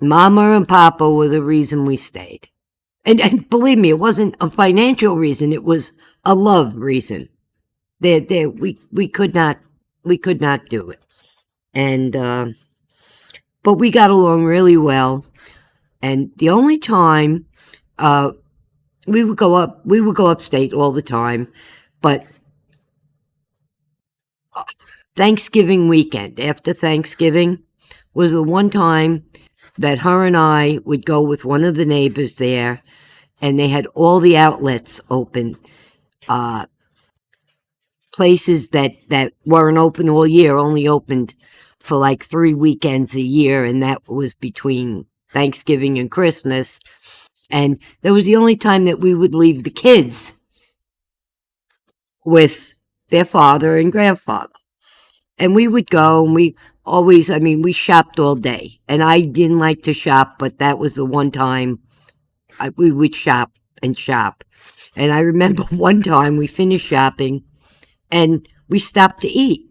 and Papa were the reason we stayed. And believe me, it wasn't a financial reason, it was a love reason. We could not do it. And but we got along really well. And the only time we would go upstate all the time, but Thanksgiving weekend, after Thanksgiving, was the one time that her and I would go with one of the neighbors there, and they had all the outlets open, places that weren't open all year, only opened for like 3 weekends a year, and that was between Thanksgiving and Christmas. And that was the only time that we would leave the kids with their father and grandfather. And we would go, and we shopped all day. And I didn't like to shop, but that was the one time we would shop and shop. And I remember one time we finished shopping, and we stopped to eat,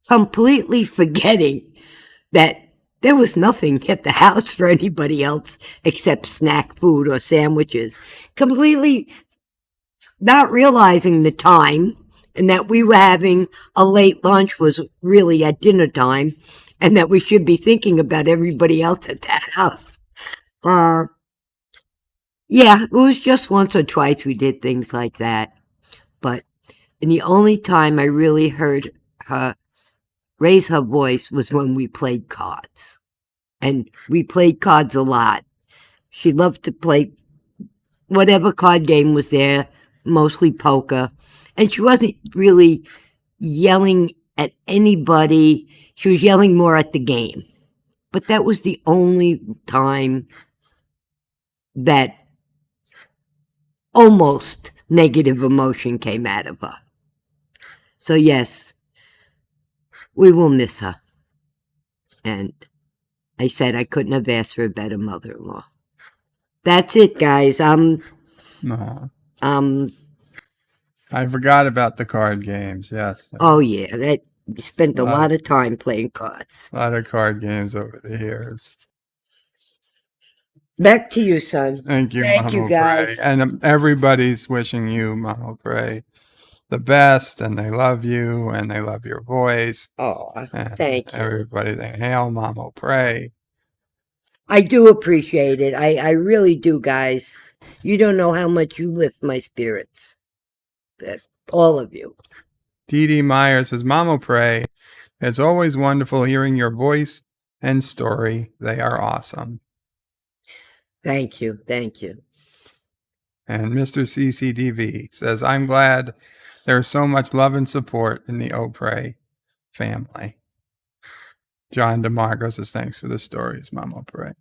completely forgetting that there was nothing at the house for anybody else except snack food or sandwiches. Completely not realizing the time, and that we were having a late lunch was really at dinner time, and that we should be thinking about everybody else at that house. Yeah, it was just once or twice we did things like that. And the only time I really heard her raise her voice was when we played cards. And we played cards a lot. She loved to play whatever card game was there, mostly poker. And she wasn't really yelling at anybody. She was yelling more at the game. But that was the only time that almost negative emotion came out of her. So yes, we will miss her. And I said I couldn't have asked for a better mother-in-law. That's it, guys. No. I forgot about the card games. Yes. Oh yeah, we spent a lot of time playing cards. A lot of card games over the years. Back to you, son. Thank you, Thank you, Mama guys. Pray. And everybody's wishing you, Mama Pray, the best, and they love you, and they love your voice. Oh, And thank you. everybody, they hail Mama Pray. I do appreciate it. I really do, guys. You don't know how much you lift my spirits. All of you. Dee Dee Meyer says, Mama Pray, it's always wonderful hearing your voice and story. They are awesome. Thank you. Thank you. And Mr. CCDV says, I'm glad there's so much love and support in the OPrey family. John DeMarco says, thanks for the stories, Mama Pray.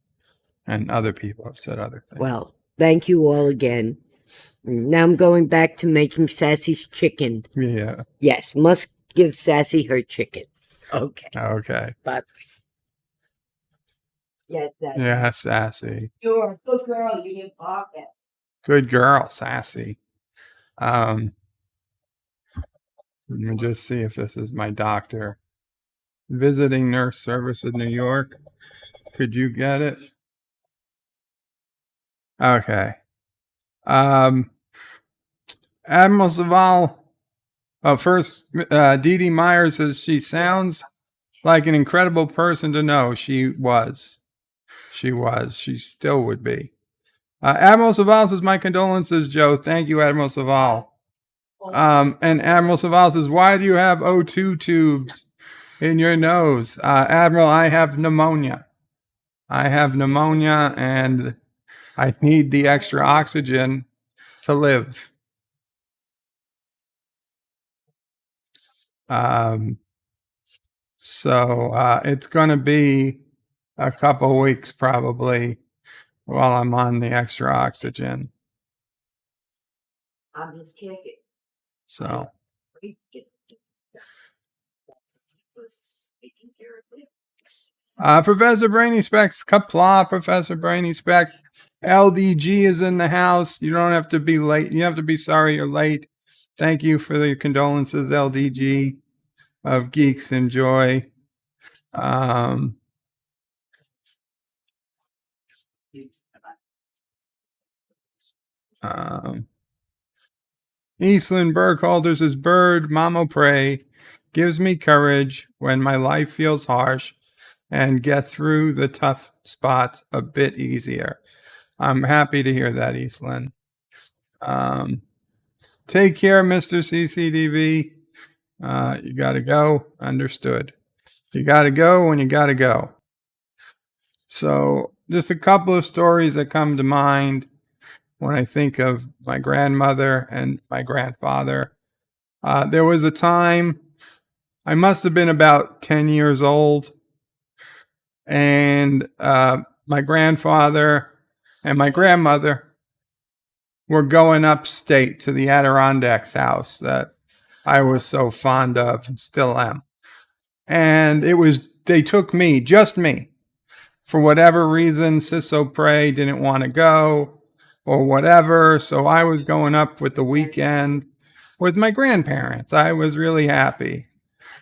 And other people have said other things. Well, thank you all again. Now I'm going back to making Sassy's chicken. Yeah. Yes, must give Sassy her chicken. Okay. Okay. But yes, Sassy. Yeah, Sassy. You're a good girl. You didn't bark at. Good girl, Sassy. Let me just see if this is my doctor. Visiting nurse service in New York. Could you get it? Okay. Admiral Saval. Oh, first, Dee Dee Meyer says she sounds like an incredible person to know. She was. She was. She still would be. Admiral Saval says, my condolences, Joe. Thank you, Admiral Saval. And Admiral Saval says, why do you have O2 tubes in your nose? Admiral, I have pneumonia. I have pneumonia and I need the extra oxygen to live. So it's going to be a couple weeks probably while I'm on the extra oxygen. I'm just kicking. So. Professor Brainy Specs, Qapla, Professor Brainy Specs. LDG is in the house. You don't have to be late. You have to be sorry you're late. Thank you for the condolences, LDG of Geeks and Joy. Eastland Burkhalter says, Bird, Mama Pray, gives me courage when my life feels harsh and get through the tough spots a bit easier. I'm happy to hear that, Eastland. Take care, Mr. CCDV. You got to go. Understood. You got to go when you got to go. So just a couple of stories that come to mind when I think of my grandmother and my grandfather. There was a time, I must have been about 10 years old, and my grandfather and my grandmother were going upstate to the Adirondacks house that I was so fond of and still am. And they took me, just me. For whatever reason, OPrey didn't want to go or whatever. So I was going up with the weekend with my grandparents. I was really happy.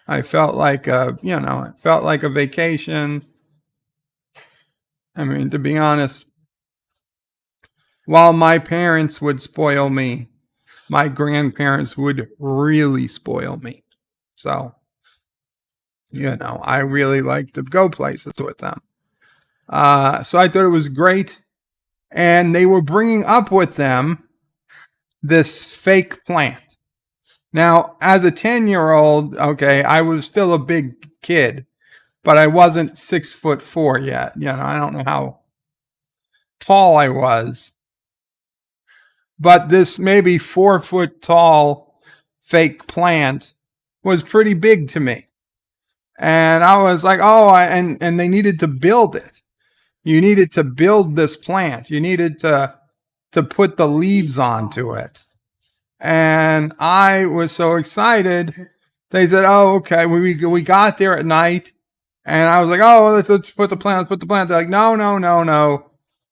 I felt like it felt like a vacation. I mean, to be honest, while my parents would spoil me, my grandparents would really spoil me. So, I really like to go places with them. So I thought it was great. And they were bringing up with them this fake plant. Now, as a 10-year-old, okay, I was still a big kid, but I wasn't 6'4" yet. I don't know how tall I was. But this maybe 4 foot tall fake plant was pretty big to me. And I was like, and they needed to build it. You needed to build this plant. You needed to put the leaves onto it. And I was so excited. They said, oh, okay. We got there at night. And I was like, oh, let's put the plant. They're like, no.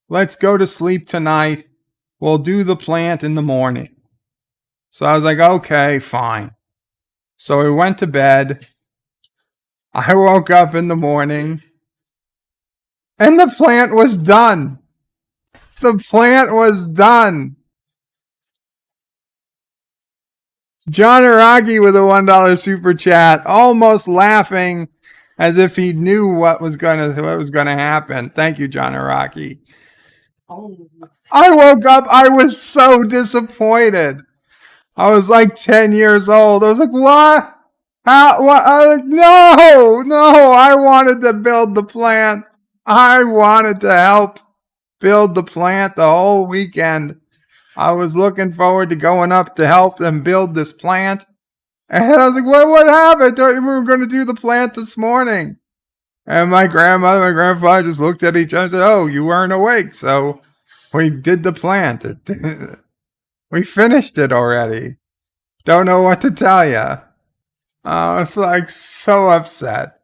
Let's go to sleep tonight. We'll do the plant in the morning. So I was like, okay, fine. So we went to bed. I woke up in the morning and the plant was done. The plant was done. John Araki with a $1 super chat, almost laughing as if he knew what was gonna happen. Thank you, John Araki. I woke up, I was so disappointed. I was like 10 years old. I was like, what? How? What? No, I wanted to build the plant. I wanted to help build the plant the whole weekend. I was looking forward to going up to help them build this plant. And I was like, what happened? We were going to do the plant this morning. And my grandmother, my grandfather just looked at each other and said, oh, you weren't awake. So we did the plant. We finished it already. Don't know what to tell you. I was like so upset.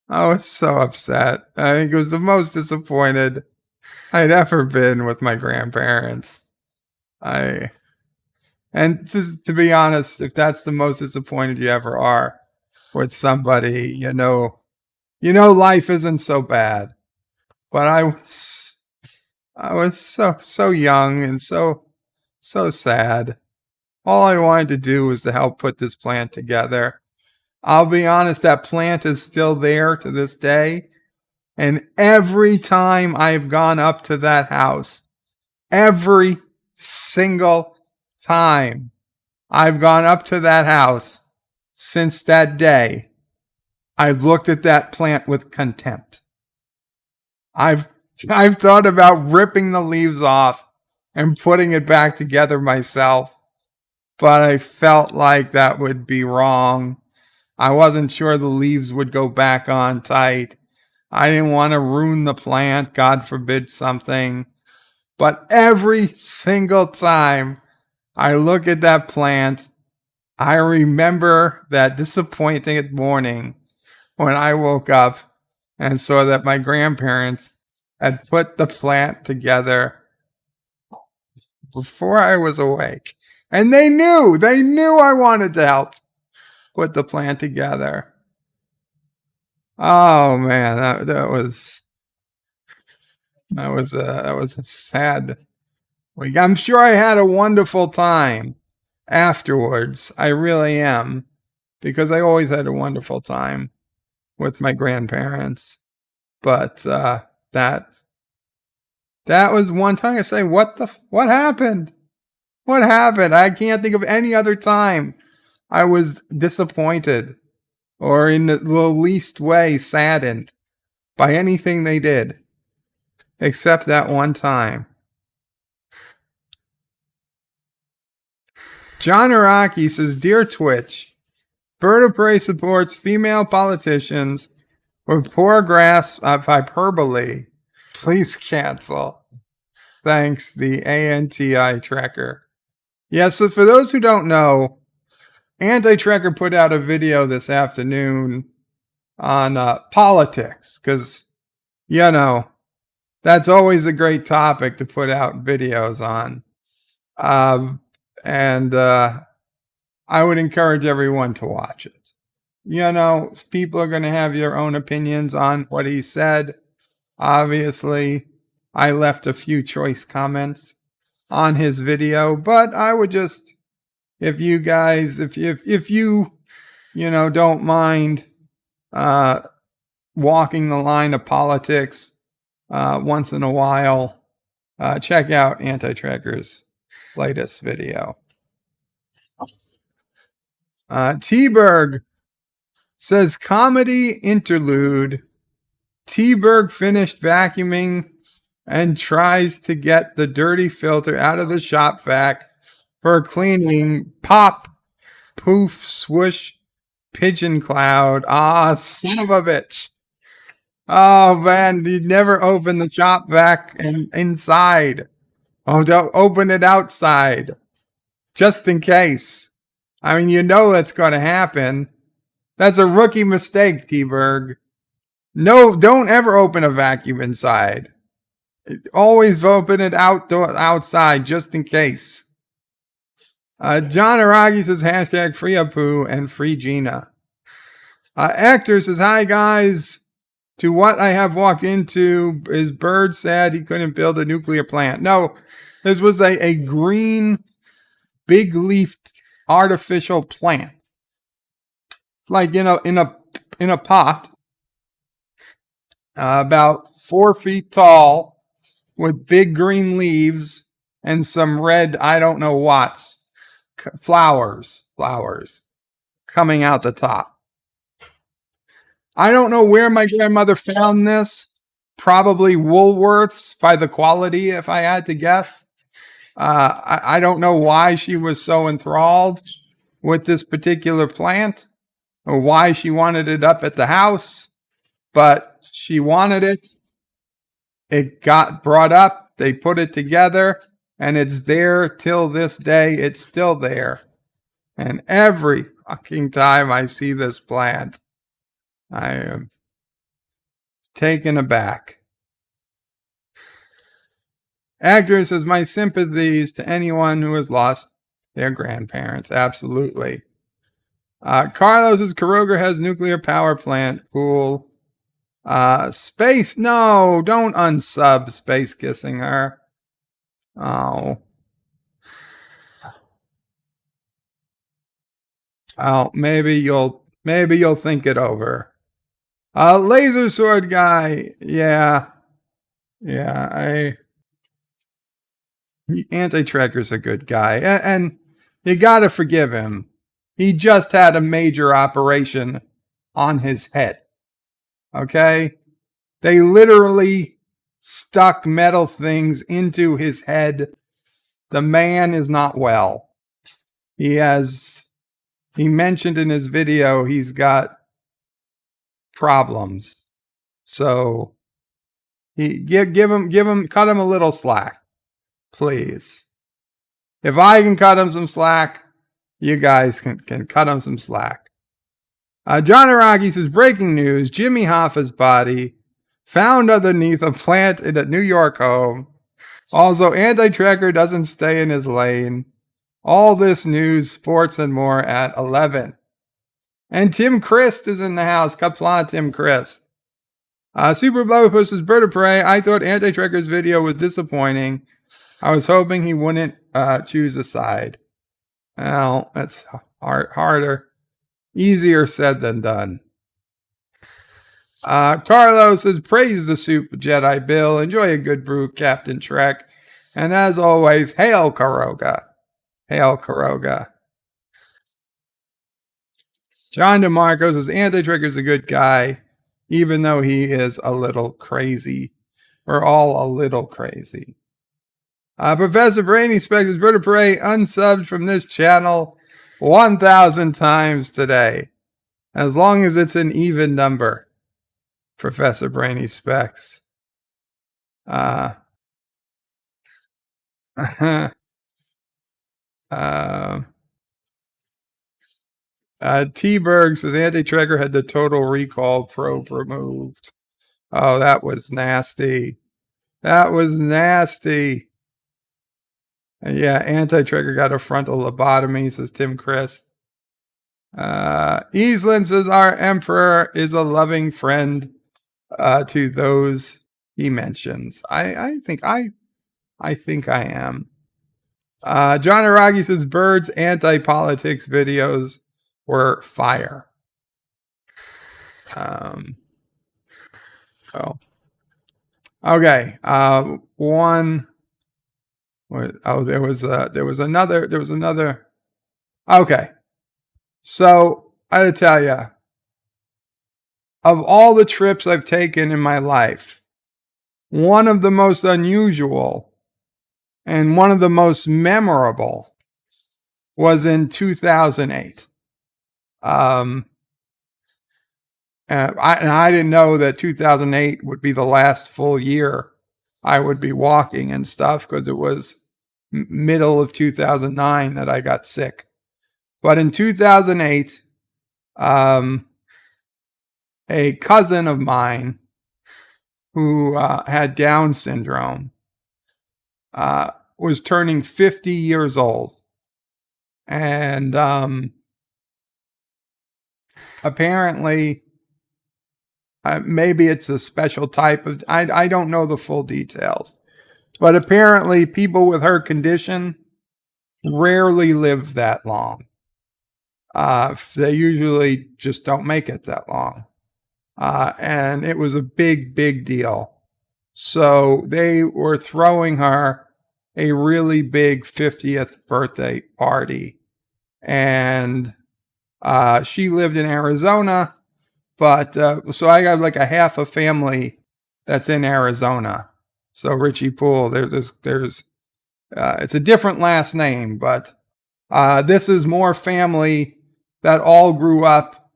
I was so upset. I think it was the most disappointed I'd ever been with my grandparents. And just to be honest, if that's the most disappointed you ever are with somebody, you know life isn't so bad. But I was so young and so sad. All I wanted to do was to help put this plant together. I'll be honest, that plant is still there to this day. And every time I've gone up to that house, every single time I've gone up to that house since that day, I've looked at that plant with contempt. I've thought about ripping the leaves off and putting it back together myself, but I felt like that would be wrong. I wasn't sure the leaves would go back on tight. I didn't want to ruin the plant, God forbid something. But every single time I look at that plant, I remember that disappointing morning when I woke up and saw that my grandparents had put the plant together before I was awake. And they knew I wanted to help put the plant together. Oh man, that was a sad week. I'm sure I had a wonderful time afterwards. I really am, because I always had a wonderful time with my grandparents. But that was one time I say, what happened? What happened? I can't think of any other time I was disappointed or in the least way saddened by anything they did, except that one time. John Araki says, Dear Twitch, OPrey supports female politicians with poor grasp of hyperbole. Please cancel. Thanks, the ANTI Tracker. Yeah, so for those who don't know, Anti-Tracker put out a video this afternoon on politics, because, that's always a great topic to put out videos on. And I would encourage everyone to watch it. People are going to have their own opinions on what he said. Obviously, I left a few choice comments on his video, but I would just, if you guys, if you don't mind walking the line of politics once in a while, check out Anti-Tracker's latest video. T-Berg says, comedy interlude. T-Berg finished vacuuming and tries to get the dirty filter out of the shop vac for cleaning. Pop, poof, swoosh, pigeon cloud. Ah, son of a bitch. Oh, man, you never open the shop vac inside. Oh, don't open it outside. Just in case. I mean, that's going to happen. That's a rookie mistake, T-Berg. No, don't ever open a vacuum inside. Always open it outside, just in case. John Aragi says, hashtag free Apu and free Gina. Hector says, hi guys. To what I have walked into, is Bird sad he couldn't build a nuclear plant? No, this was a green, big leafed artificial plant. It's like in a pot, about 4 feet tall, with big green leaves and some red, I don't know what's, flowers coming out the top. I don't know where my grandmother found this. Probably Woolworths by the quality, if I had to guess. I don't know why she was so enthralled with this particular plant or why she wanted it up at the house, but she wanted it. It got brought up. They put it together, and it's there till this day. It's still there. And every fucking time I see this plant, I am taken aback. Actor says, my sympathies to anyone who has lost their grandparents. Absolutely. Carlos says, Caroga has nuclear power plant. Cool. Space, no, don't unsub Space Kissing her. Oh. Oh, maybe you'll think it over. Laser Sword Guy, yeah, Anti-Trekker's a good guy, and you gotta forgive him. He just had a major operation on his head. Okay? They literally stuck metal things into his head. The man is not well. He mentioned in his video he's got problems. So cut him a little slack, please. If I can cut him some slack, you guys can cut him some slack. John Araki says, breaking news, Jimmy Hoffa's body found underneath a plant in a New York home. Also, Anti-Trekker doesn't stay in his lane. All this news, sports, and more at 11. And Tim Christ is in the house. Qapla, Tim Christ. Super Blowpuss says, Bird of Prey, I thought Anti-Trekker's video was disappointing. I was hoping he wouldn't choose a side. Well, that's harder. Easier said than done. Carlos says, praise the Super Jedi Bill. Enjoy a good brew, Captain Trek. And as always, hail Caroga. Hail Caroga. John DeMarco says, Anti-Trekker's a good guy, even though he is a little crazy. We're all a little crazy. Professor Brainy Specs says, Bird of Prey unsubbed from this channel 1,000 times today. As long as it's an even number. Professor Brainy Specs. T-Berg says Anti-Trekker had the total recall probe removed. Oh, that was nasty. That was nasty. Yeah, Anti-Trekker got a frontal lobotomy, says Tim Christ. Eastland says our Emperor is a loving friend to those he mentions. I think I am. John Aragi says Bird's anti-politics videos were fire. Okay. There was another. Okay. So I gotta tell you, of all the trips I've taken in my life, one of the most unusual and one of the most memorable was in 2008. And I didn't know that 2008 would be the last full year I would be walking and stuff, because it was middle of 2009 that I got sick. But in 2008, a cousin of mine who had Down syndrome was turning 50 years old. And apparently Maybe it's a special type of, I don't know the full details. But apparently people with her condition rarely live that long. They usually just don't make it that long. And it was a big, big deal. So they were throwing her a really big 50th birthday party. And she lived in Arizona, but so I got like a half a family that's in Arizona. So Richie Poole, there's it's a different last name, but this is more family that all grew up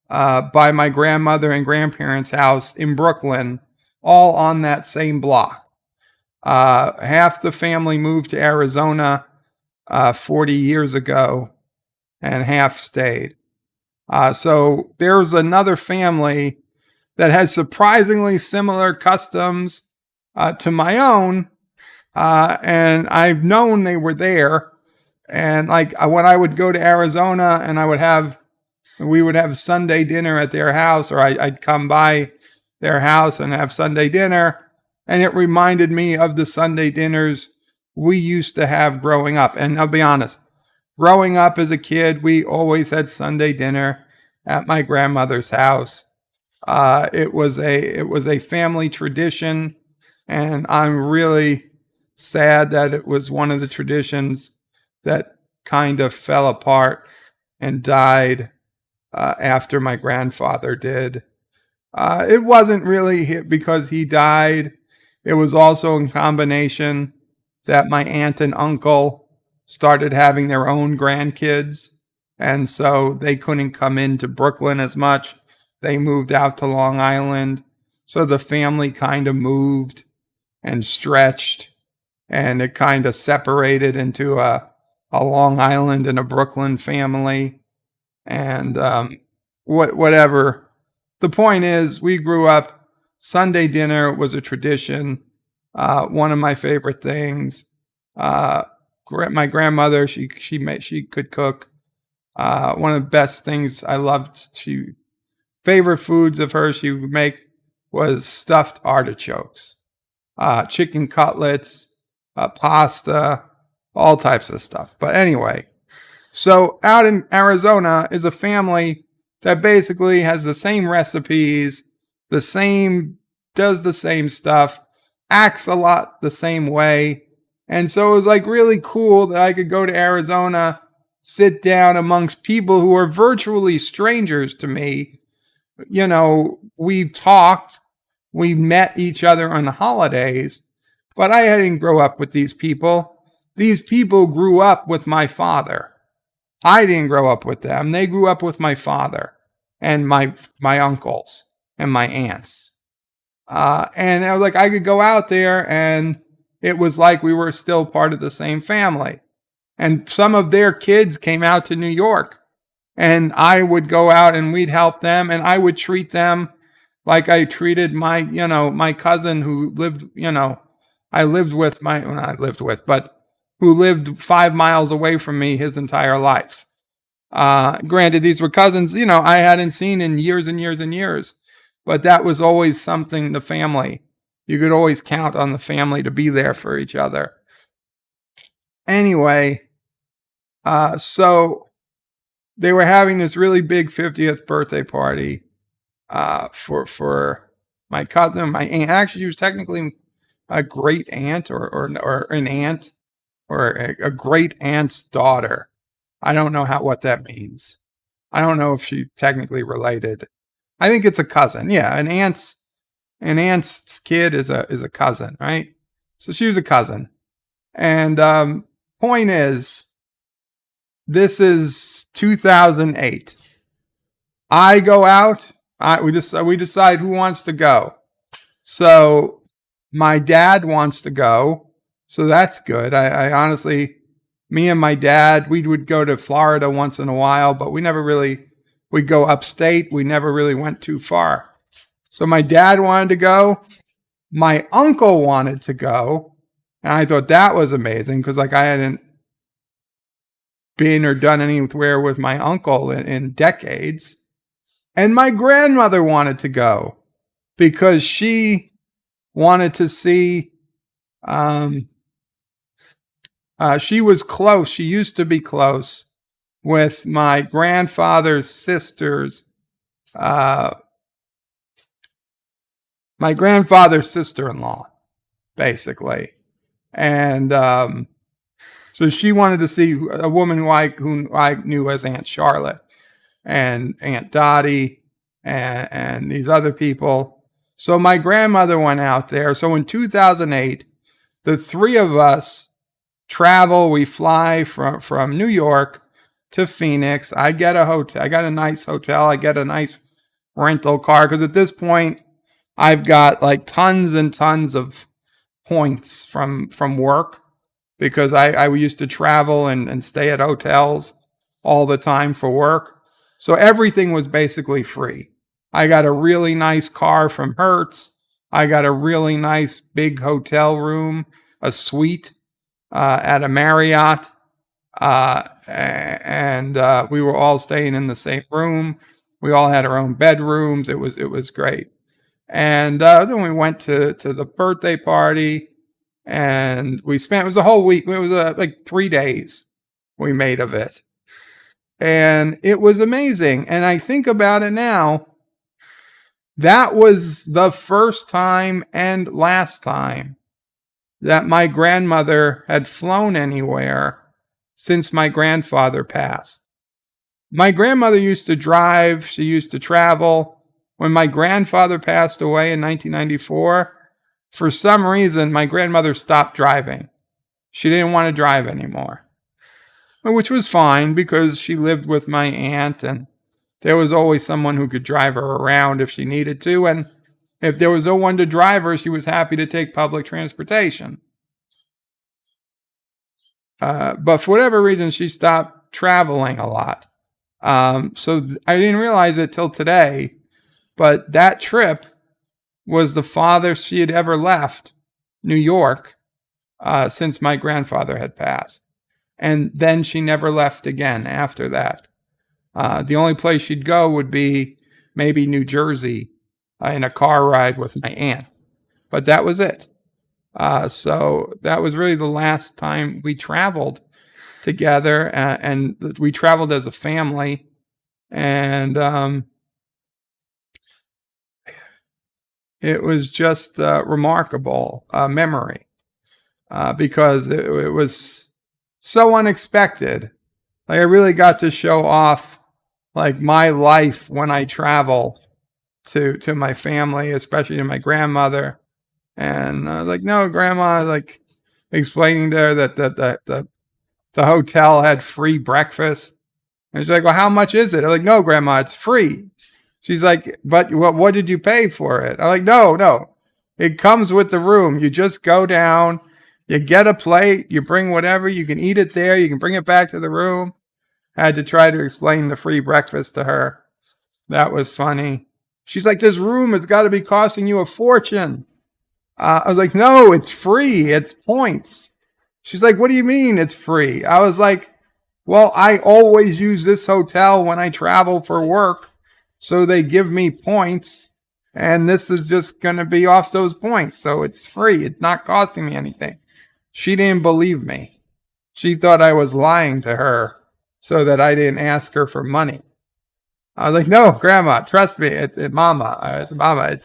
by my grandmother and grandparents' house in Brooklyn, all on that same block. Half the family moved to Arizona 40 years ago, and half stayed. So there's another family that has surprisingly similar customs to my own, and I've known they were there. And like when I would go to Arizona and we would have Sunday dinner at their house, or I'd come by their house and have Sunday dinner, and it reminded me of the Sunday dinners we used to have growing up. And I'll be honest, growing up as a kid, we always had Sunday dinner at my grandmother's house. It was a family tradition, and I'm really sad that it was one of the traditions that kind of fell apart and died after my grandfather did. It wasn't really because he died. It was also in combination that my aunt and uncle started having their own grandkids, and so they couldn't come into Brooklyn as much. They moved out to Long Island. So the family kind of moved and stretched, and it kind of separated into a Long Island and a Brooklyn family. And whatever. The point is, we grew up, Sunday dinner was a tradition. One of my favorite things. My grandmother, she could cook. One of the best things I loved, favorite foods of hers she would make was stuffed artichokes, chicken cutlets, pasta, all types of stuff. But anyway, so out in Arizona is a family that basically has the same recipes, does the same stuff, acts a lot the same way. And so it was like really cool that I could go to Arizona, sit down amongst people who are virtually strangers to me. You know, we've talked, we met each other on the holidays, but I didn't grow up with these people. These people grew up with my father. I didn't grow up with them. They grew up with my father and my uncles and my aunts. And I was like, I could go out there and it was like we were still part of the same family. And some of their kids came out to New York, and I would go out and we'd help them, and I would treat them like I treated my cousin who lived, who lived 5 miles away from me his entire life. Granted, these were cousins, I hadn't seen in years and years and years, but that was always something, the family. You could always count on the family to be there for each other. Anyway, so they were having this really big 50th birthday party for my cousin, my aunt. Actually, she was technically a great aunt or an aunt or a great aunt's daughter. I don't know what that means. I don't know if she technically related. I think it's a cousin. Yeah, an aunt's kid is a cousin, right? So she was a cousin. And point is, this is 2008. I go out. We decide who wants to go. So my dad wants to go. So that's good. I honestly, me and my dad, we would go to Florida once in a while, but we'd go upstate. We never really went too far. So my dad wanted to go. My uncle wanted to go. And I thought that was amazing because I hadn't been or done anywhere with my uncle in decades. And my grandmother wanted to go. because she wanted to see. She was close. She used to be close with my grandfather's sister's. My grandfather's sister-in-law, basically, and so she wanted to see a woman who I knew as Aunt Charlotte and Aunt Dottie and these other people. So my grandmother went out there. So in 2008, the three of us travel. We fly from New York to Phoenix. I get a hotel. I got a nice hotel. I get a nice rental car because at this point, I've got like tons and tons of points from work because I used to travel and stay at hotels all the time for work. So everything was basically free. I got a really nice car from Hertz. I got a really nice big hotel room, a suite at a Marriott. And we were all staying in the same room. We all had our own bedrooms. It was great. And then we went to the birthday party, and it was a whole week. It was like 3 days we made of it. And it was amazing. And I think about it now, that was the first time and last time that my grandmother had flown anywhere since my grandfather passed. My grandmother used to drive. She used to travel. When my grandfather passed away in 1994, for some reason, my grandmother stopped driving. She didn't want to drive anymore, which was fine because she lived with my aunt and there was always someone who could drive her around if she needed to. And if there was no one to drive her, she was happy to take public transportation. But for whatever reason, she stopped traveling a lot. So I didn't realize it till today. But that trip was the farthest she had ever left New York since my grandfather had passed. And then she never left again after that. The only place she'd go would be maybe New Jersey in a car ride with my aunt. But that was it. So that was really the last time we traveled together. And we traveled as a family. And it was just remarkable memory because it was so unexpected. Like I really got to show off like my life when I travel to my family, especially to my grandmother. And I was like, no, Grandma, like explaining to her that the hotel had free breakfast. And she's like, well, how much is it? I'm like, no, Grandma, it's free. She's like, but what did you pay for it? I'm like, no. It comes with the room. You just go down, you get a plate, you bring whatever, you can eat it there, you can bring it back to the room. I had to try to explain the free breakfast to her. That was funny. She's like, this room has got to be costing you a fortune. I was like, no, it's free. It's points. She's like, what do you mean it's free? I was like, well, I always use this hotel when I travel for work. So they give me points, and this is just going to be off those points. So it's free. It's not costing me anything. She didn't believe me. She thought I was lying to her so that I didn't ask her for money. I was like, no, Grandma, trust me. Mama,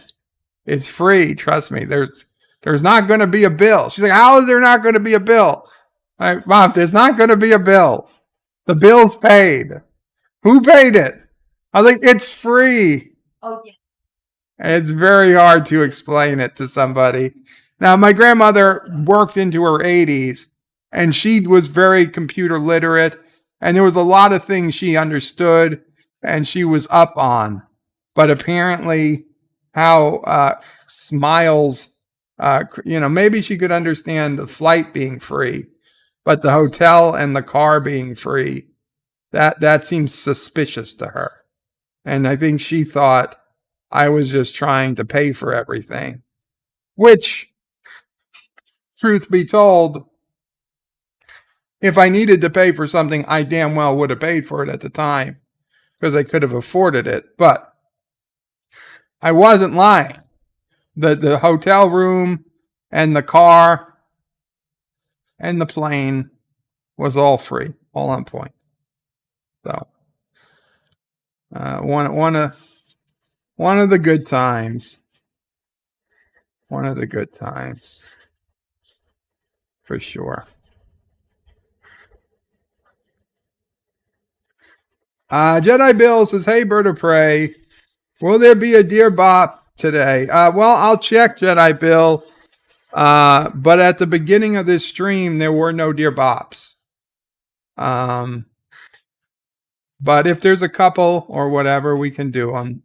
it's free. Trust me. There's not going to be a bill. She's like, how is there not going to be a bill? I'm like, Mom, there's not going to be a bill. The bill's paid. Who paid it? I was like, it's free. Oh, yeah. And it's very hard to explain it to somebody. Now, my grandmother worked into her 80s, and she was very computer literate, and there was a lot of things she understood, and she was up on. But apparently, how Smiles, maybe she could understand the flight being free, but the hotel and the car being free, that seems suspicious to her. And I think she thought I was just trying to pay for everything, which, truth be told, if I needed to pay for something, I damn well would have paid for it at the time because I could have afforded it. But I wasn't lying. the hotel room and the car and the plane was all free, all on point. So one of the good times. One of the good times, for sure. Jedi Bill says, "Hey, Bird of Prey, will there be a Dear Bop today?" Well, I'll check, Jedi Bill. But at the beginning of this stream, there were no Dear Bops. But if there's a couple or whatever, we can do them.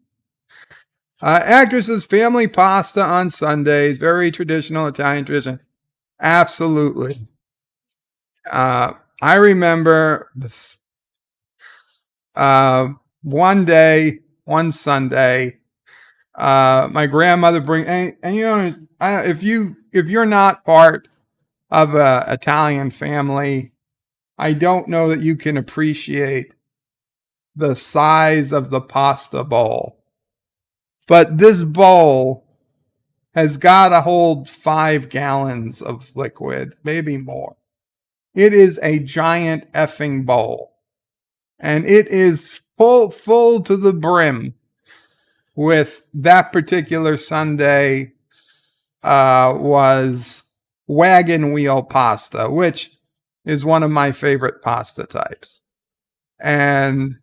Actresses, family pasta on Sundays, very traditional Italian tradition. Absolutely. I remember this. One Sunday, my grandmother and you know, if you're not part of a Italian family, I don't know that you can appreciate the size of the pasta bowl. But this bowl has got to hold 5 gallons of liquid, maybe more. It is a giant effing bowl. And it is full to the brim with that particular Sunday was wagon wheel pasta, which is one of my favorite pasta types. And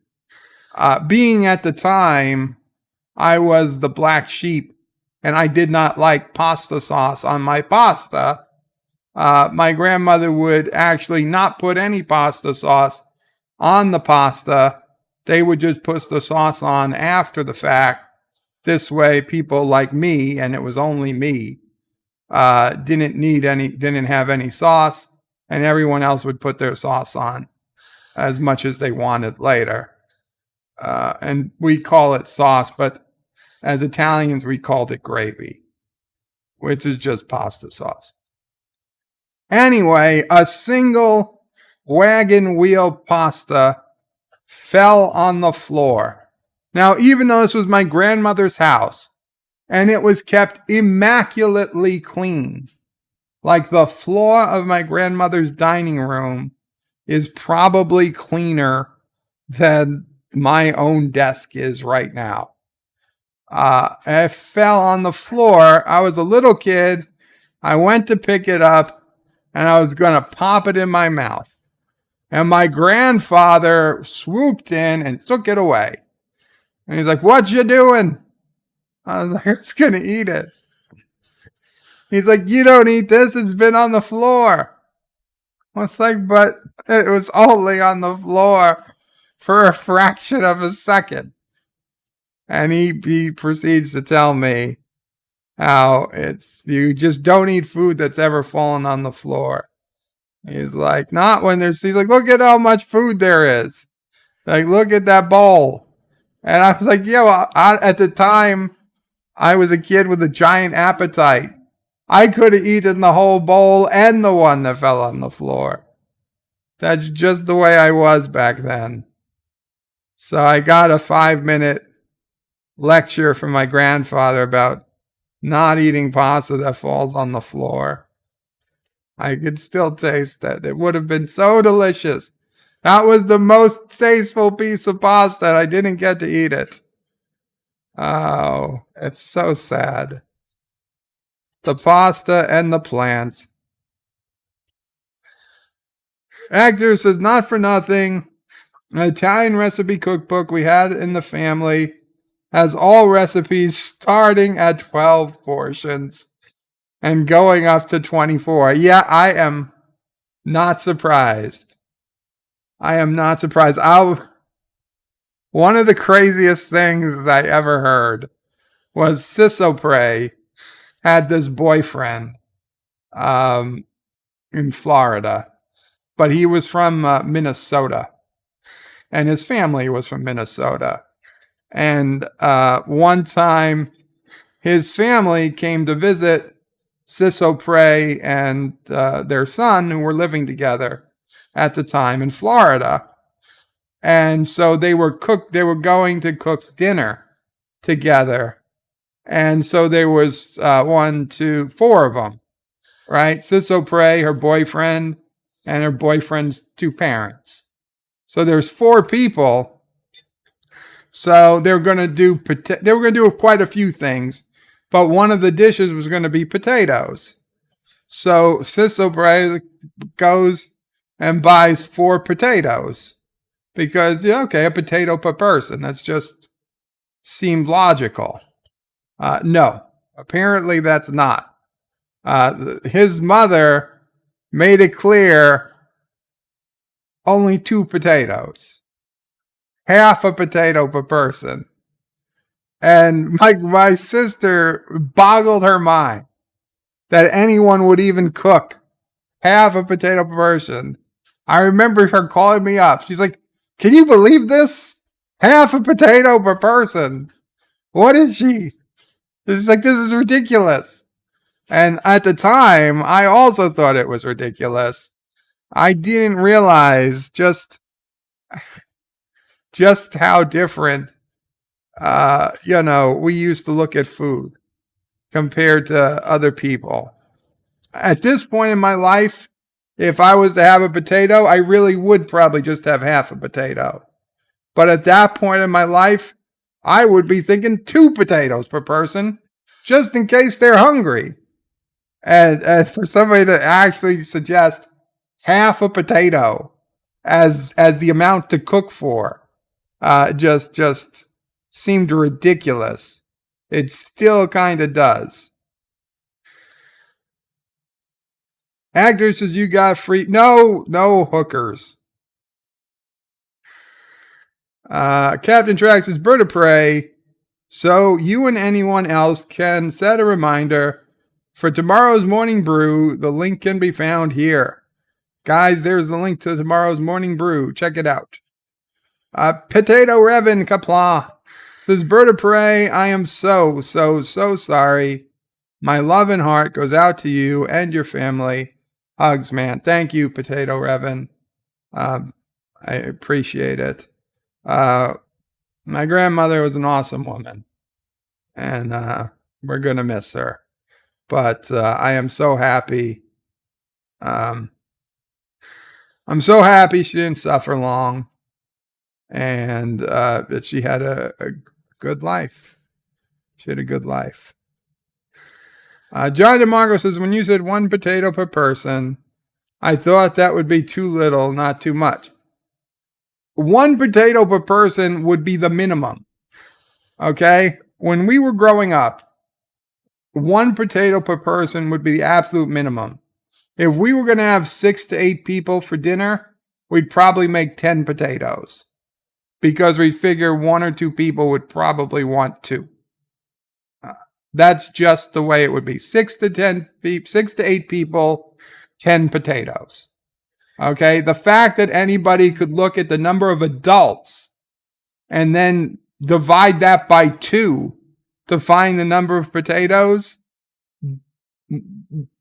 being at the time, I was the black sheep, and I did not like pasta sauce on my pasta. My grandmother would actually not put any pasta sauce on the pasta. They would just put the sauce on after the fact. This way, people like me, and it was only me, didn't have any sauce, and everyone else would put their sauce on as much as they wanted later. And we call it sauce, but as Italians, we called it gravy, which is just pasta sauce. Anyway, a single wagon wheel pasta fell on the floor. Now, even though this was my grandmother's house, and it was kept immaculately clean, like the floor of my grandmother's dining room is probably cleaner than my own desk is right now. It fell on the floor. I was a little kid. I went to pick it up, and I was going to pop it in my mouth. And my grandfather swooped in and took it away. And he's like, "What you doing?" I was like, "I was going to eat it." He's like, "You don't eat this. It's been on the floor." I was like, "But it was only on the floor for a fraction of a second." And he proceeds to tell me how you just don't eat food that's ever fallen on the floor. He's like, not when he's like, "Look at how much food there is. Like, look at that bowl." And I was like, "Yeah, well, at the time, I was a kid with a giant appetite. I could have eaten the whole bowl and the one that fell on the floor. That's just the way I was back then." So I got a 5-minute lecture from my grandfather about not eating pasta that falls on the floor. I could still taste that. It would have been so delicious. That was the most tasteful piece of pasta, and I didn't get to eat it. Oh, it's so sad. The pasta and the plant. Actor says, "Not for nothing. An Italian recipe cookbook we had in the family has all recipes starting at 12 portions and going up to 24. Yeah, I am not surprised. I am not surprised. One of the craziest things that I ever heard was NephewOPrey had this boyfriend in Florida, but he was from Minnesota, and his family was from Minnesota. And one time, his family came to visit NephewOPrey and their son, who were living together at the time in Florida. And so they were going to cook dinner together. And so there was 4 of them, right? OPrey, her boyfriend, and her boyfriend's 2 parents. So there's 4 people. So they were going to do quite a few things, but one of the dishes was going to be potatoes. So OPrey goes and buys 4 potatoes because, a potato per person. That's just seemed logical. No, apparently that's not. His mother made it clear only 2 potatoes. Half a potato per person. And my sister boggled her mind that anyone would even cook half a potato per person. I remember her calling me up. She's like, "Can you believe this? Half a potato per person. What is she?" It's like, "This is ridiculous." And at the time, I also thought it was ridiculous. I didn't realize just how different, we used to look at food compared to other people. At this point in my life, if I was to have a potato, I really would probably just have half a potato. But at that point in my life, I would be thinking 2 potatoes per person, just in case they're hungry. And for somebody to actually suggest half a potato as the amount to cook for, just seemed ridiculous. It still kind of does. Actor says you got free. No hookers. Captain Trax says Bird of Prey. So you and anyone else can set a reminder for tomorrow's morning brew. The link can be found here. Guys, there's the link to tomorrow's morning brew. Check it out. Potato Revan Qapla says, Bird of Prey, I am so sorry. My love and heart goes out to you and your family. Hugs, man. Thank you, Potato Revan. I appreciate it. My grandmother was an awesome woman, and we're going to miss her. But I am so happy. I'm so happy she didn't suffer long, and that she had a good life. She had a good life. John DeMarco says, when you said 1 potato per person, I thought that would be too little, not too much. 1 potato per person would be the minimum. Okay? When we were growing up, 1 potato per person would be the absolute minimum. If we were going to have 6 to 8 people for dinner, we'd probably make 10 potatoes. Because we figure 1 or 2 people would probably want 2. That's just the way it would be. 6 to 8 people, 10 potatoes. Okay? The fact that anybody could look at the number of adults and then divide that by 2 to find the number of potatoes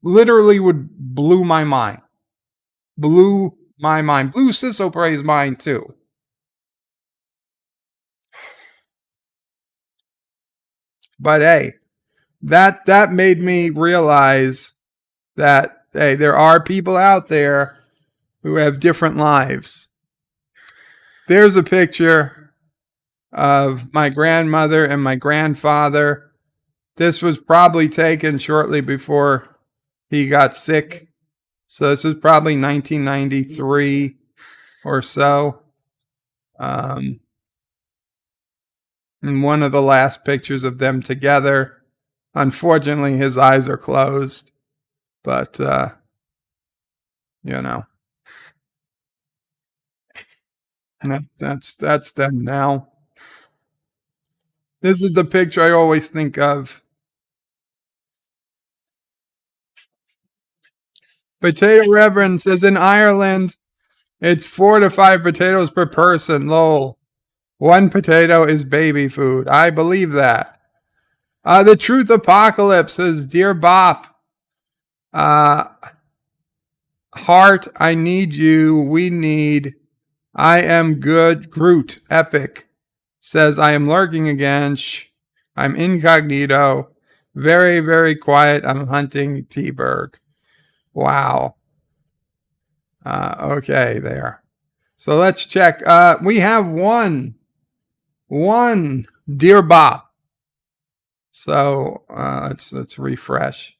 literally blew my mind. Blew my mind. Blew OPrey's mind too. But hey, that made me realize that, hey, there are people out there who have different lives. There's a picture of my grandmother and my grandfather. This was probably taken shortly before he got sick. So this is probably 1993 or so. And one of the last pictures of them together. Unfortunately, his eyes are closed. But, that's them now. This is the picture I always think of. Potato Reverend says in Ireland, it's 4 to 5 potatoes per person. Lol. 1 potato is baby food. I believe that. The Truth Apocalypse says, Dear Bop, Heart, I need you. We need. I am good. Groot, epic, says, I am lurking again. Shh. I'm incognito. Very, very quiet. I'm hunting T-Berg. Wow. Okay, there. So let's check. We have one Dear Bob. So let's refresh.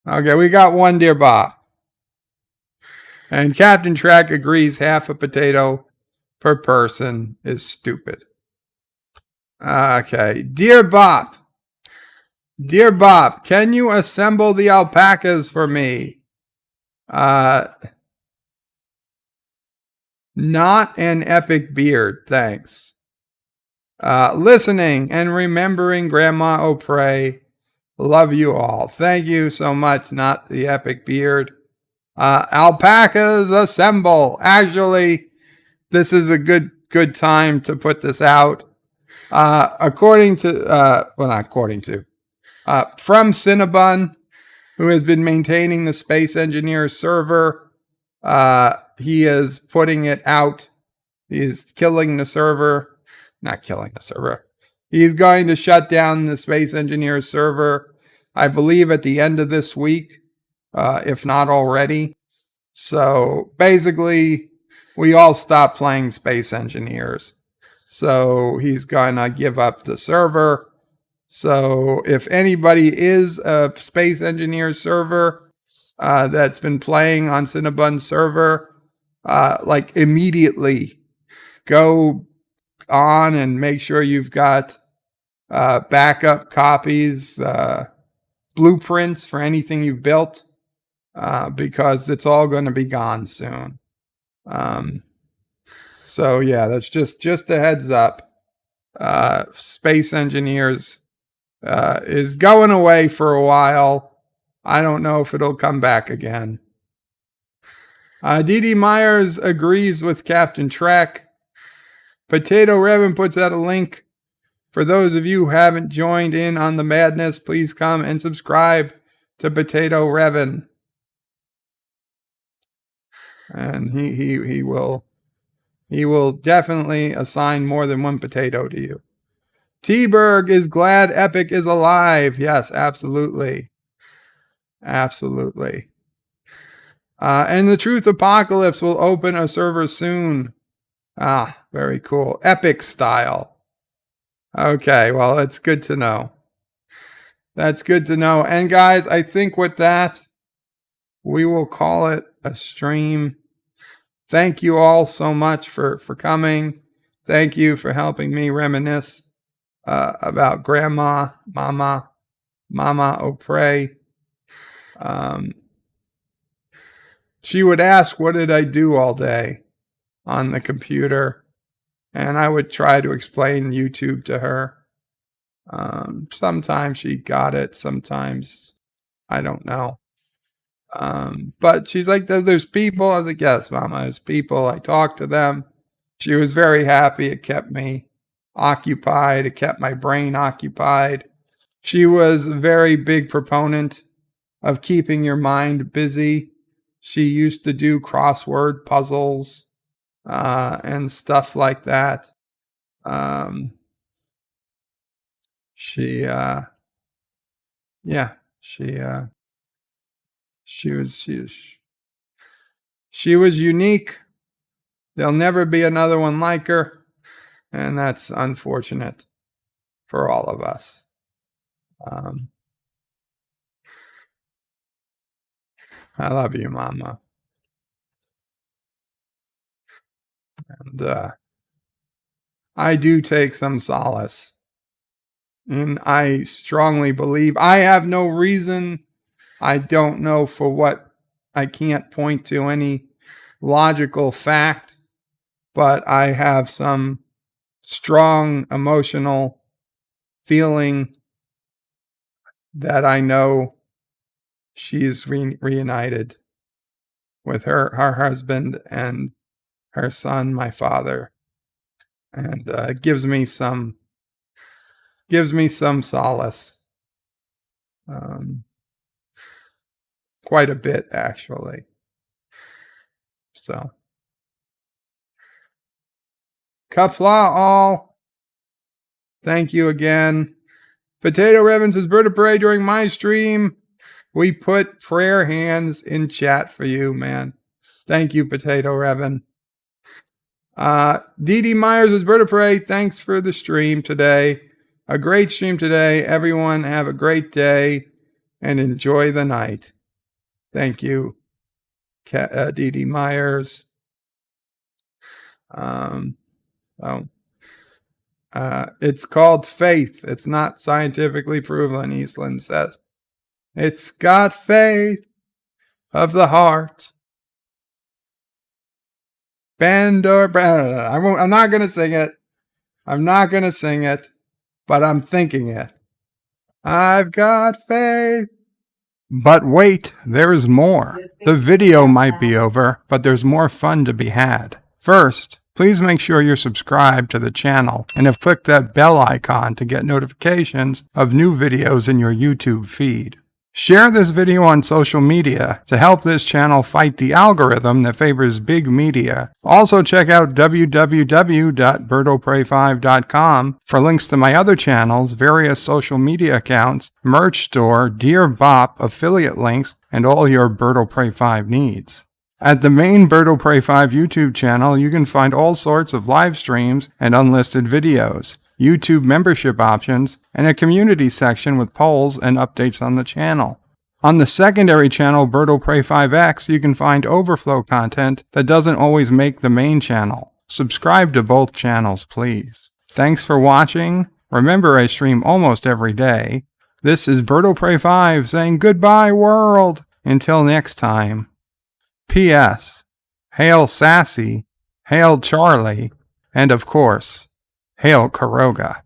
Okay, we got one Dear Bob. And Captain Trek agrees half a potato per person is stupid. Okay, Dear Bob. Dear Bob, can you assemble the alpacas for me? Not an epic beard, thanks. Listening and remembering Grandma OPrey. Love you all. Thank you so much, not the epic beard. Alpacas assemble. Actually, this is a good time to put this out. According to, well, not according to, from Cinnabon, who has been maintaining the Space Engineer server. He is putting it out. He is killing the server. Not killing the server. He's going to shut down the Space Engineer server, I believe, at the end of this week, if not already. So basically, we all stop playing Space Engineers. So he's going to give up the server. So if anybody is a Space Engineer server that's been playing on Cinnabon's server, like immediately go on and make sure you've got backup copies, blueprints for anything you've built, because it's all going to be gone soon. So yeah, that's just a heads up. Space Engineers is going away for a while. I don't know if it'll come back again. Dee Myers agrees with Captain Trek. Potato Revan puts out a link. For those of you who haven't joined in on the madness, please come and subscribe to Potato Revan. And he will definitely assign more than one potato to you. T-Berg is glad Epic is alive. Yes, absolutely. Absolutely. And the Truth Apocalypse will open a server soon. Very cool. Epic style. Okay, well, that's good to know. That's good to know. And guys, I think with that, we will call it a stream. Thank you all so much for coming. Thank you for helping me reminisce about Grandma, Mama OPrey. She would ask, what did I do all day on the computer? And I would try to explain YouTube to her. Sometimes she got it. Sometimes I don't know. But she's like, there's people. I was like, yes, Mama, there's people. I talked to them. She was very happy. It kept me occupied. It kept my brain occupied. She was a very big proponent of keeping your mind busy. She used to do crossword puzzles and stuff like that. She was unique. There'll never be another one like her, and that's unfortunate for all of us. I love you, Mama. And I do take some solace. And I strongly believe, I have no reason, I don't know for what, I can't point to any logical fact, but I have some strong emotional feeling that I know she is reunited with her husband and her son, my father. And it gives me some solace. Quite a bit, actually. So, Qapla all. Thank you again. Potato Revan says, Bird of Prey, during my stream, we put prayer hands in chat for you, man. Thank you, Potato Revan. Dee Dee Myers says, Bird of Prey, thanks for the stream today. A great stream today. Everyone have a great day and enjoy the night. Thank you, Dee Dee Myers. It's called faith. It's not scientifically proven, Eastland says. It's got faith of the heart. Bend or bend. I'm not going to sing it. I'm not going to sing it, but I'm thinking it. I've got faith. But wait, there's more. The video might be over, but there's more fun to be had. First, please make sure you're subscribed to the channel and have clicked that bell icon to get notifications of new videos in your YouTube feed. Share this video on social media to help this channel fight the algorithm that favors big media. Also check out www.birdoprey5.com for links to my other channels, various social media accounts, merch store, Dear Bop, affiliate links, and all your Bird of Prey 5 needs. At the main Bird of Prey 5 YouTube channel, you can find all sorts of live streams and unlisted videos, YouTube membership options, and a community section with polls and updates on the channel. On the secondary channel, Bird of Prey 5X, you can find overflow content that doesn't always make the main channel. Subscribe to both channels, please. Thanks for watching. Remember, I stream almost every day. This is Bird of Prey 5 saying goodbye, world. Until next time. P.S. Hail Sassy, hail Charlie, and of course, hail Caroga.